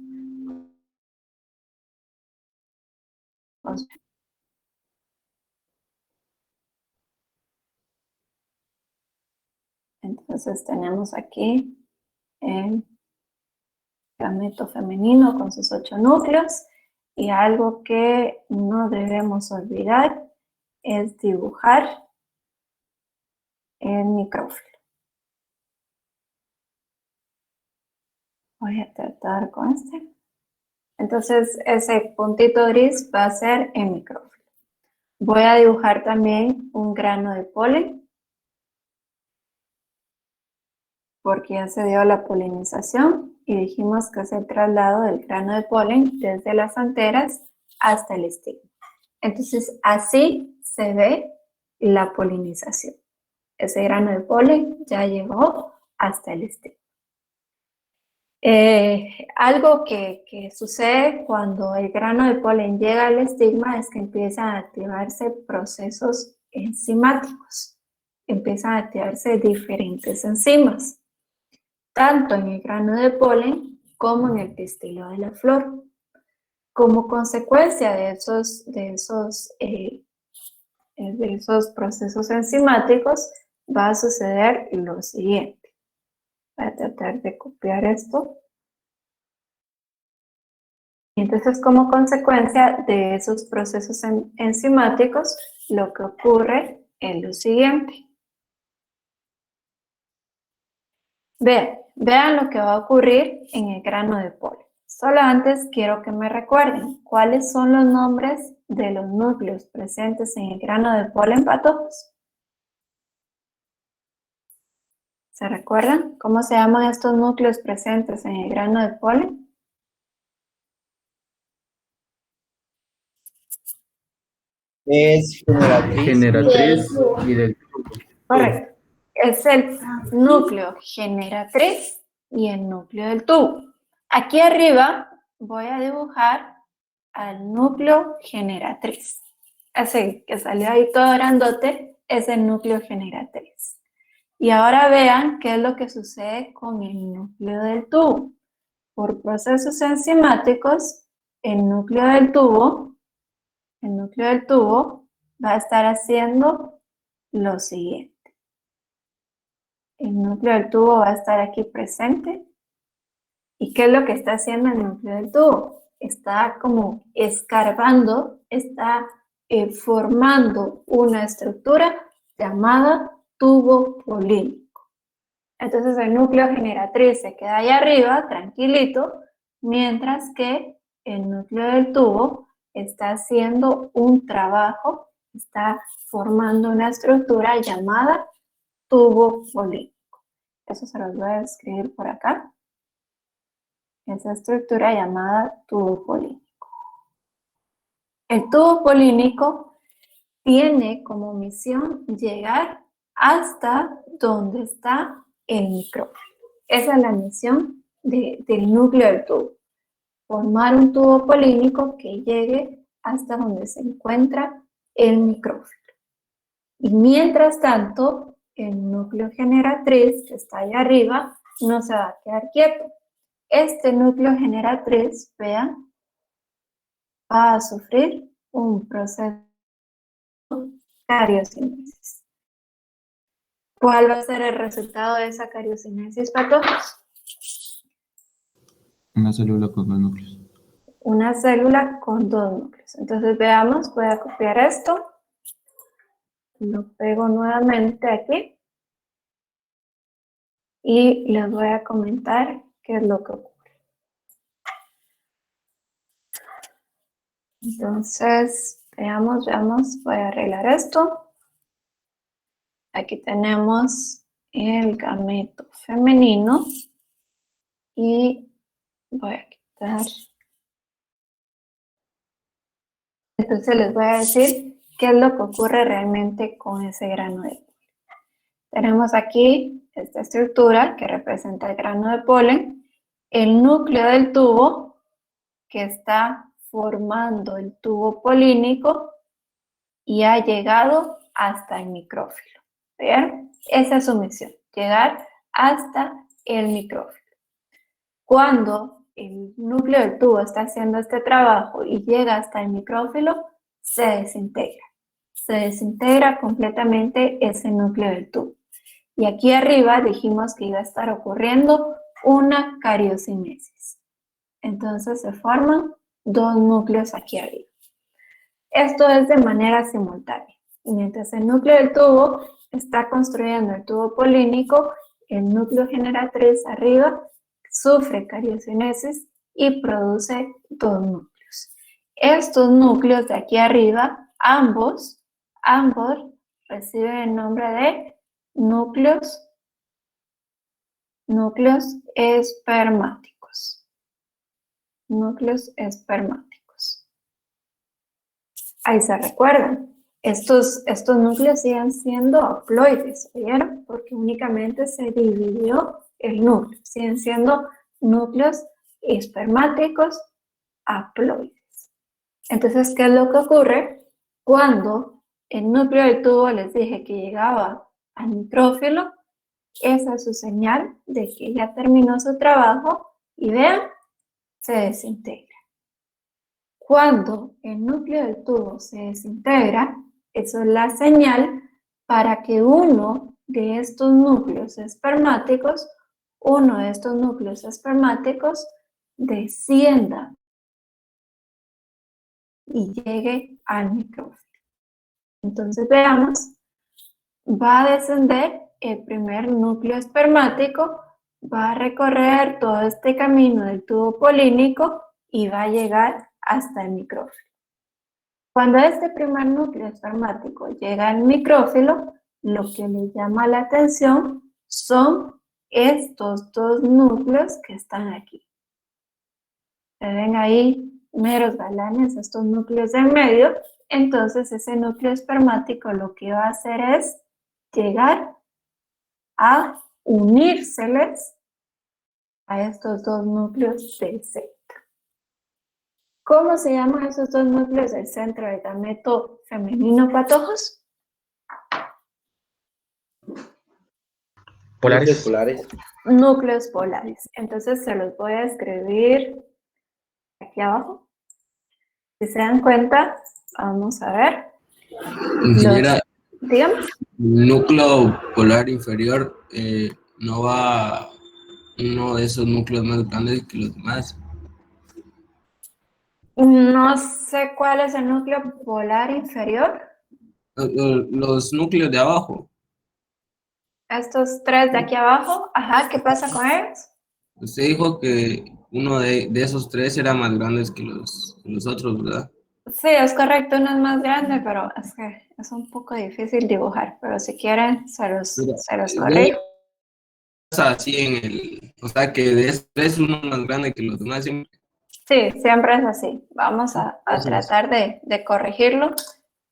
Entonces tenemos aquí el gameto femenino con sus 8 núcleos, y algo que no debemos olvidar es dibujar el micrófilo. Voy a tratar con este. Entonces ese puntito gris va a ser el micrófilo. Voy a dibujar también un grano de polen, porque ya se dio la polinización y dijimos que es el traslado del grano de polen desde las anteras hasta el estigma. Entonces así se ve la polinización. Ese grano de polen ya llegó hasta el estigma. Algo que sucede cuando el grano de polen llega al estigma es que empiezan a activarse procesos enzimáticos. Empiezan a activarse diferentes enzimas, tanto en el grano de polen como en el pistilo de la flor. Como consecuencia de esos procesos enzimáticos va a suceder lo siguiente. Voy a tratar de copiar esto. Entonces, como consecuencia de esos procesos enzimáticos, lo que ocurre es lo siguiente. Vean lo que va a ocurrir en el grano de polen. Solo antes quiero que me recuerden cuáles son los nombres de los núcleos presentes en el grano de polen patojos. ¿Se recuerdan cómo se llaman estos núcleos presentes en el grano de polen? Es Generatriz y del Correcto. Es el núcleo generatriz y el núcleo del tubo. Aquí arriba voy a dibujar al núcleo generatriz. Ese que salió ahí todo grandote es el núcleo generatriz. Y ahora vean qué es lo que sucede con el núcleo del tubo. Por procesos enzimáticos, el núcleo del tubo va a estar haciendo lo siguiente. El núcleo del tubo va a estar aquí presente. ¿Y qué es lo que está haciendo el núcleo del tubo? Está como escarbando, está formando una estructura llamada tubo polínico. Entonces el núcleo generatriz se queda ahí arriba, tranquilito, mientras que el núcleo del tubo está haciendo un trabajo, está formando una estructura llamada tubo polínico. Eso se los voy a escribir por acá. Esa estructura llamada tubo polínico. El tubo polínico tiene como misión llegar hasta donde está el micrófilo. Esa es la misión del núcleo del tubo. Formar un tubo polínico que llegue hasta donde se encuentra el micrófilo. Y mientras tanto, el núcleo generatriz que está ahí arriba no se va a quedar quieto. Este núcleo generatriz, vean, va a sufrir un proceso de cariocinesis. ¿Cuál va a ser el resultado de esa cariocinesis, Pato? Una célula con dos núcleos. Una célula con dos núcleos. Entonces veamos, voy a copiar esto. Lo pego nuevamente aquí. Y les voy a comentar qué es lo que ocurre. Entonces, veamos, voy a arreglar esto. Aquí tenemos el gameto femenino y voy a quitar. Entonces les voy a decir qué es lo que ocurre realmente con ese grano de polen. Tenemos aquí esta estructura que representa el grano de polen, el núcleo del tubo que está formando el tubo polínico y ha llegado hasta el micrófilo. ¿Bien? Esa es su misión, llegar hasta el micrófilo. Cuando el núcleo del tubo está haciendo este trabajo y llega hasta el micrófilo, se desintegra. Se desintegra completamente ese núcleo del tubo. Y aquí arriba dijimos que iba a estar ocurriendo una cariocinesis. Entonces se forman dos núcleos aquí arriba. Esto es de manera simultánea. Mientras el núcleo del tubo está construyendo el tubo polínico, el núcleo generatriz arriba sufre cariocinesis y produce dos núcleos. Estos núcleos de aquí arriba, ambos reciben el nombre de núcleos espermáticos. Núcleos espermáticos. Ahí se recuerdan. Estos núcleos siguen siendo haploides, ¿vieron? Porque únicamente se dividió el núcleo. Siguen siendo núcleos espermáticos haploides. Entonces, ¿qué es lo que ocurre? Cuando el núcleo del tubo les dije que llegaba al micrófilo, esa es su señal de que ya terminó su trabajo y vean, se desintegra. Cuando el núcleo del tubo se desintegra, eso es la señal para que uno de estos núcleos espermáticos descienda y llegue al micrófilo. Entonces veamos, va a descender el primer núcleo espermático, va a recorrer todo este camino del tubo polínico y va a llegar hasta el micrófilo. Cuando este primer núcleo espermático llega al micrófilo, lo que le llama la atención son estos dos núcleos que están aquí. Se ven ahí meros galanes, estos núcleos del medio. Entonces ese núcleo espermático lo que va a hacer es llegar a unírseles a estos dos núcleos del centro. ¿Cómo se llaman esos dos núcleos del centro del gameto femenino, patojos? Polares. Polares. Núcleos polares. Entonces se los voy a escribir aquí abajo. Si se dan cuenta, vamos a ver. Ingeniera, Dígame. el núcleo polar inferior no va uno de esos núcleos más grandes que los demás. No sé cuál es el núcleo polar inferior. Los núcleos de abajo. Estos tres de aquí abajo. Ajá, ¿qué pasa con ellos? Usted dijo que uno de esos tres era más grande que los otros, ¿verdad? Sí, es correcto, uno es más grande, pero es que es un poco difícil dibujar, pero si quieren se los corrijo. Así o sea que de esos tres uno más grande que los demás. Sí, siempre es así. Vamos a tratar de corregirlo,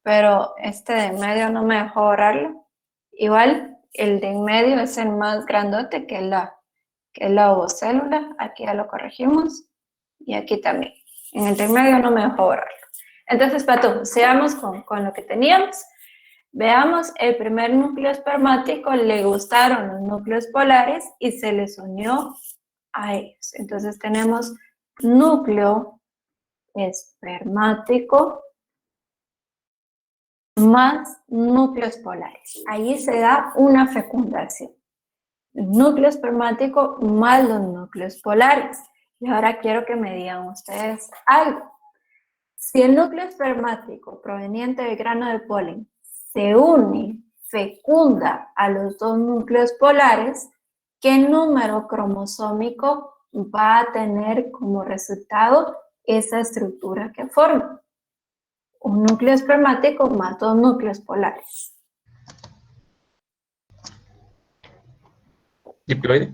pero este de en medio no me dejó borrarlo. Igual, el de en medio es el más grandote que la ovocélula. Aquí ya lo corregimos. Y aquí también. En el de en medio no me dejó borrarlo. Entonces, Pato, sigamos con lo que teníamos. Veamos, el primer núcleo espermático le gustaron los núcleos polares y se les unió a ellos. Entonces tenemos núcleo espermático más núcleos polares. Ahí se da una fecundación. El núcleo espermático más los núcleos polares. Y ahora quiero que me digan ustedes algo. Si el núcleo espermático proveniente del grano de polen se une, fecunda a los dos núcleos polares, ¿qué número cromosómico va a tener como resultado esa estructura que forma? Un núcleo espermático más dos núcleos polares. Diploide.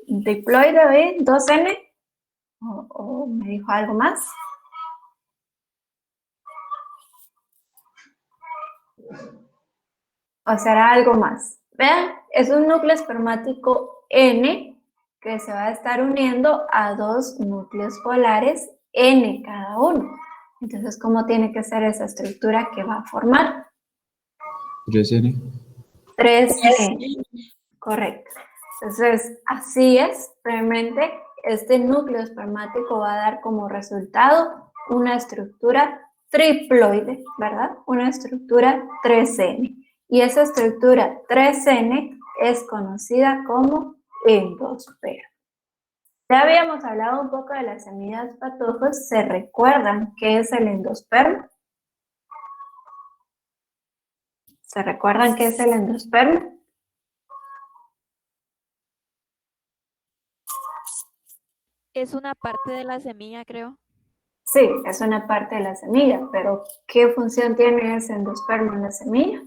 Diploide, ¿ve? 2N. ¿O me dijo algo más? ¿O será algo más? Vean, es un núcleo espermático N que se va a estar uniendo a dos núcleos polares N cada uno. Entonces, ¿cómo tiene que ser esa estructura que va a formar? 3N. 3N, correcto. Entonces, así es, realmente este núcleo espermático va a dar como resultado una estructura triploide, ¿verdad? Una estructura 3N. Y esa estructura 3N es conocida como endospermo. Ya habíamos hablado un poco de las semillas patojos. ¿Se recuerdan qué es el endospermo? ¿Se recuerdan qué es el endospermo? Es una parte de la semilla, creo. Sí, es una parte de la semilla, pero ¿qué función tiene ese endospermo en la semilla?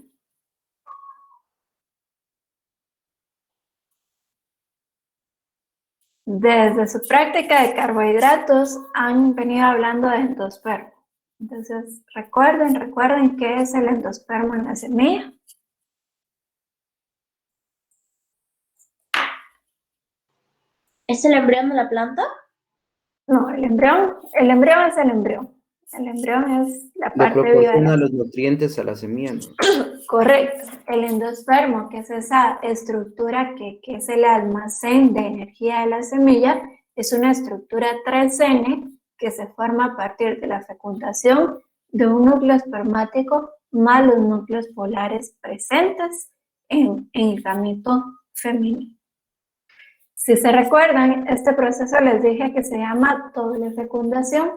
Desde su práctica de carbohidratos han venido hablando de endospermo. Entonces, recuerden qué es el endospermo en la semilla. ¿Es el embrión de la planta? No, el embrión es el embrión. El embrión es la Le parte viva. proporciona los nutrientes a la semilla, ¿no? Correcto. El endospermo, que es esa estructura que es el almacén de energía de la semilla, es una estructura 3N que se forma a partir de la fecundación de un núcleo espermático más los núcleos polares presentes en el gameto femenino. Si se recuerdan, este proceso les dije que se llama doble fecundación.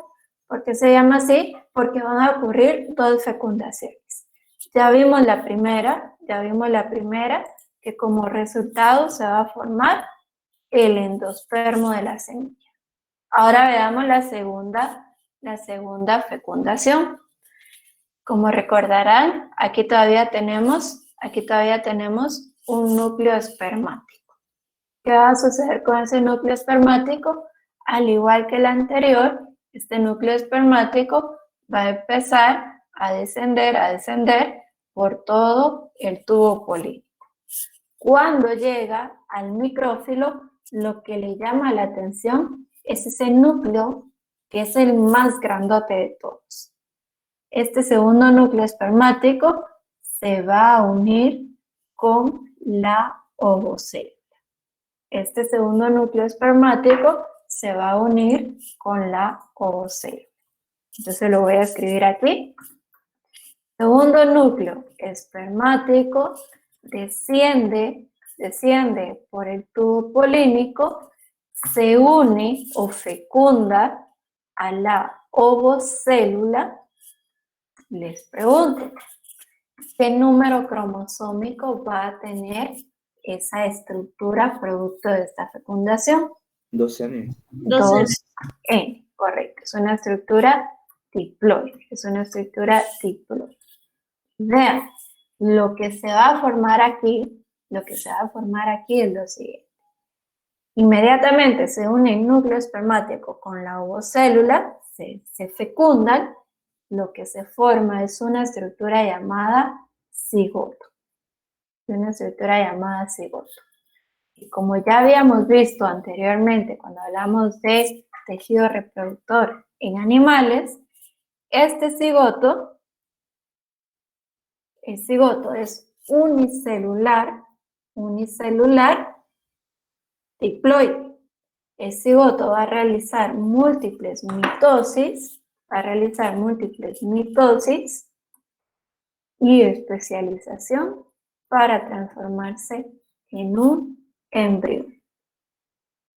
¿Por qué se llama así? Porque van a ocurrir dos fecundaciones. Ya vimos la primera, que como resultado se va a formar el endospermo de la semilla. Ahora veamos la segunda fecundación. Como recordarán, aquí todavía tenemos un núcleo espermático. ¿Qué va a suceder con ese núcleo espermático? Al igual que el anterior, este núcleo espermático va a empezar a descender por todo el tubo polínico. Cuando llega al micrófilo, lo que le llama la atención es ese núcleo que es el más grandote de todos. Este segundo núcleo espermático se va a unir con la ovocélula. Este segundo núcleo espermático se va a unir con la ovocélula. Entonces lo voy a escribir aquí. Segundo núcleo espermático desciende por el tubo polínico, se une o fecunda a la ovocélula. Les pregunto, ¿qué número cromosómico va a tener esa estructura producto de esta fecundación? 2N. 2N, correcto. Es una estructura diploide. Vean, lo que se va a formar aquí es lo siguiente. Inmediatamente se une el núcleo espermático con la ovocélula, se fecundan, lo que se forma es una estructura llamada cigoto. Y como ya habíamos visto anteriormente cuando hablamos de tejido reproductor en animales, este cigoto, el cigoto es unicelular diploide. El cigoto va a realizar múltiples mitosis, y especialización para transformarse en un embrión.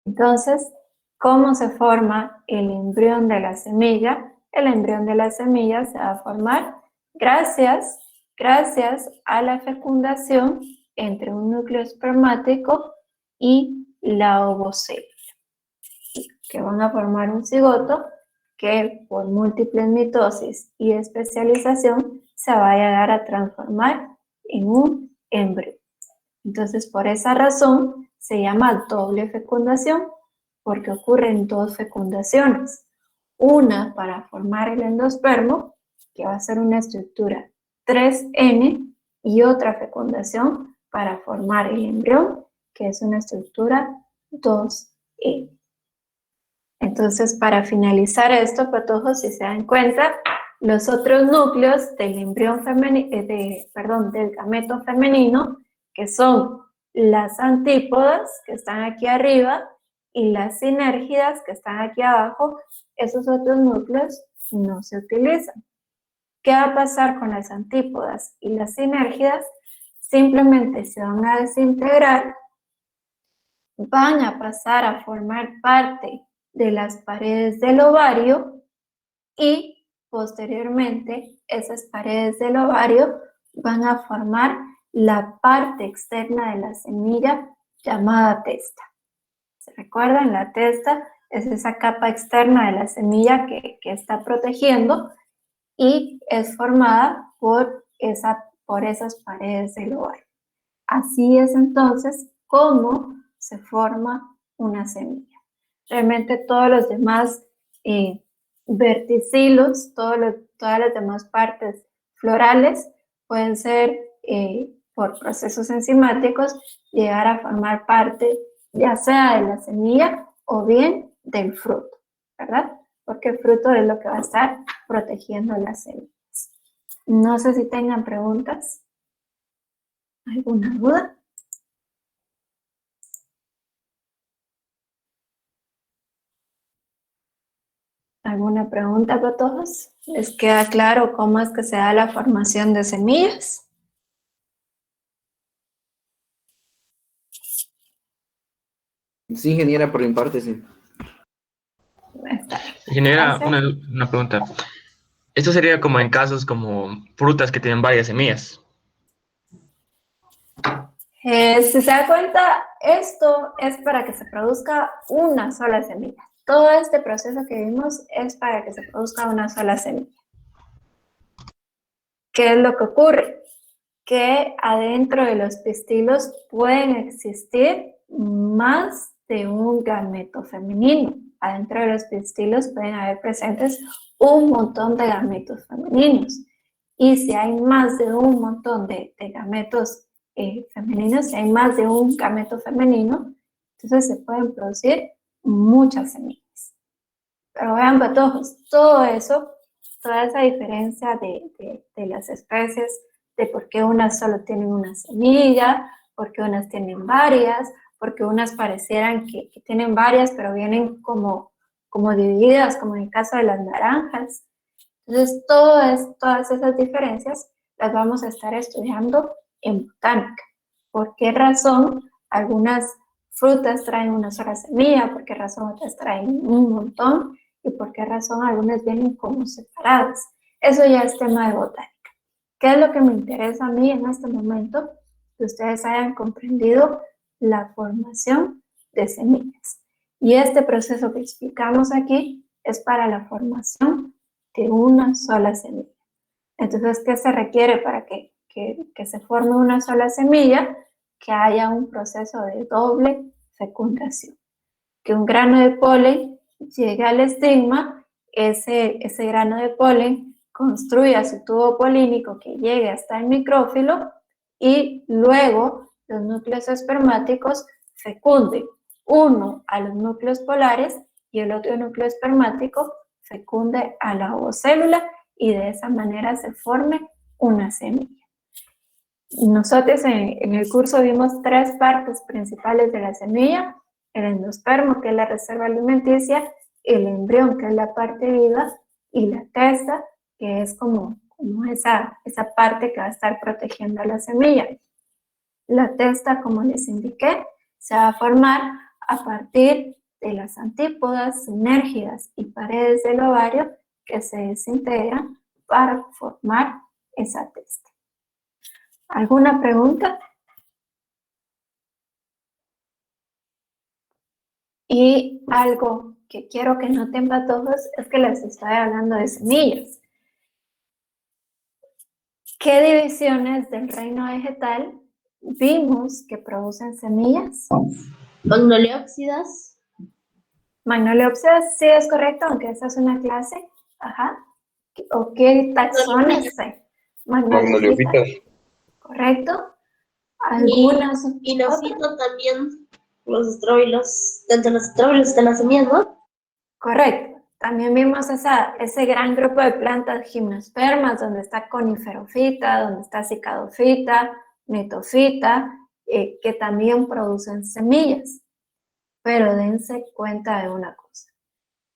Entonces, ¿cómo se forma el embrión de la semilla? El embrión de la semilla se va a formar gracias a la fecundación entre un núcleo espermático y la ovocélula, que van a formar un cigoto que por múltiples mitosis y especialización se va a llegar a transformar en un embrión. Entonces, por esa razón se llama doble fecundación, porque ocurren dos fecundaciones. Una para formar el endospermo, que va a ser una estructura 3N, y otra fecundación para formar el embrión, que es una estructura 2N. Entonces, para finalizar esto, patojos, si se dan cuenta, los otros núcleos del embrión del gameto femenino, que son las antípodas, que están aquí arriba, y las sinérgidas, que están aquí abajo, esos otros núcleos no se utilizan. ¿Qué va a pasar con las antípodas y las sinérgidas? Simplemente se van a desintegrar, van a pasar a formar parte de las paredes del ovario y posteriormente esas paredes del ovario van a formar la parte externa de la semilla llamada testa. ¿Se recuerdan? La testa es esa capa externa de la semilla que está protegiendo y es formada por esas paredes del ovario. Así es entonces como se forma una semilla. Realmente todos los demás verticilos, todas las demás partes florales pueden ser por procesos enzimáticos llegar a formar parte ya sea de la semilla o bien del fruto, ¿verdad? Porque el fruto es lo que va a estar protegiendo las semillas. No sé si tengan preguntas. ¿Alguna duda? ¿Alguna pregunta para todos? ¿Les queda claro cómo es que se da la formación de semillas? Sí, ingeniera, por mi parte, sí. Ingeniera, una pregunta. Esto sería como en casos como frutas que tienen varias semillas. Si se da cuenta, esto es para que se produzca una sola semilla. Todo este proceso que vimos es para que se produzca una sola semilla. ¿Qué es lo que ocurre? Que adentro de los pistilos pueden existir más de un gameto femenino. Adentro de los pistilos pueden haber presentes un montón de gametos femeninos. Y si hay más de un montón de gametos femeninos, si hay más de un gameto femenino, entonces se pueden producir muchas semillas. Pero vean, patojos, todo eso, toda esa diferencia de las especies, de por qué unas solo tienen una semilla, por qué unas tienen varias, porque unas parecieran que tienen varias, pero vienen como divididas, como en el caso de las naranjas. Entonces, todas esas diferencias las vamos a estar estudiando en botánica. ¿Por qué razón algunas frutas traen una sola semilla? ¿Por qué razón otras traen un montón? ¿Y por qué razón algunas vienen como separadas? Eso ya es tema de botánica. ¿Qué es lo que me interesa a mí en este momento? Que ustedes hayan comprendido la formación de semillas. Y este proceso que explicamos aquí es para la formación de una sola semilla. Entonces, ¿qué se requiere para que se forme una sola semilla? Que haya un proceso de doble fecundación. Que un grano de polen llegue al estigma, ese grano de polen construya su tubo polínico que llegue hasta el micrófilo y luego los núcleos espermáticos fecunden uno a los núcleos polares y el otro núcleo espermático fecunde a la ovocélula y de esa manera se forme una semilla. Nosotros en el curso vimos 3 partes principales de la semilla: el endospermo, que es la reserva alimenticia, el embrión, que es la parte viva, y la testa, que es como esa parte que va a estar protegiendo a la semilla. La testa, como les indiqué, se va a formar a partir de las antípodas, sinérgidas y paredes del ovario que se desintegran para formar esa testa. ¿Alguna pregunta? Y algo que quiero que noten, patojos, es que les estoy hablando de semillas. ¿Qué divisiones del reino vegetal vimos que producen semillas? Magnoliópsidas. Magnoliópsidas, sí es correcto, aunque esa es una clase. Ajá. ¿O qué taxones hay? Magnoliofitas. Correcto. Algunas. Y nofito también, los estróbilos, dentro de los estróbilos están las semillas, ¿no? Correcto. También vimos ese gran grupo de plantas gimnospermas, donde está coniferofita, donde está cicadofita, metofita, que también producen semillas. Pero dense cuenta de una cosa.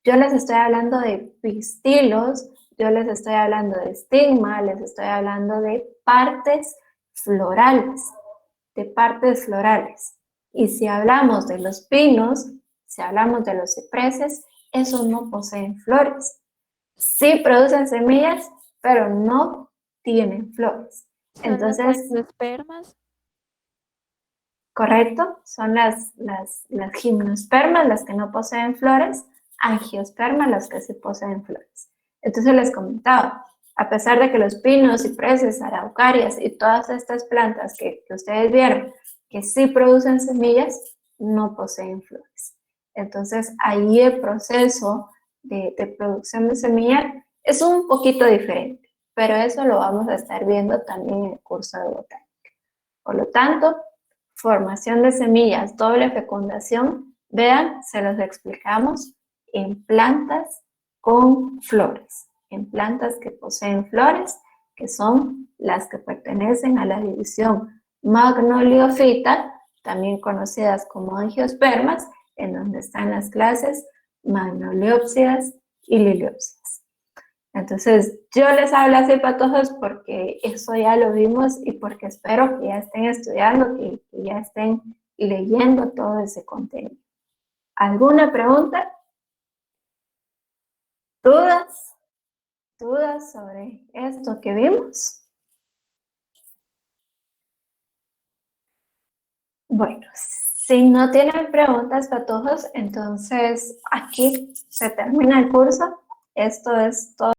Yo les estoy hablando de pistilos, yo les estoy hablando de estigma, les estoy hablando de partes florales, Y si hablamos de los pinos, si hablamos de los cipreses, esos no poseen flores. Sí producen semillas, pero no tienen flores. Entonces, ¿Los espermas? correcto, son las gimnospermas las que no poseen flores, angiospermas las que sí poseen flores. Entonces les comentaba, a pesar de que los pinos, cipreses, araucarias y todas estas plantas que ustedes vieron que sí producen semillas, no poseen flores. Entonces ahí el proceso de producción de semillas es un poquito diferente, pero eso lo vamos a estar viendo también en el curso de botánica. Por lo tanto, formación de semillas, doble fecundación, vean, se los explicamos en plantas con flores, en plantas que poseen flores, que son las que pertenecen a la división Magnoliofita, también conocidas como angiospermas, en donde están las clases Magnoliópsidas y Liliópsidas. Entonces, yo les hablo así, patojos, porque eso ya lo vimos y porque espero que ya estén estudiando, que ya estén leyendo todo ese contenido. ¿Alguna pregunta? ¿Dudas? ¿Dudas sobre esto que vimos? Bueno, si no tienen preguntas, patojos, entonces aquí se termina el curso. Esto es todo.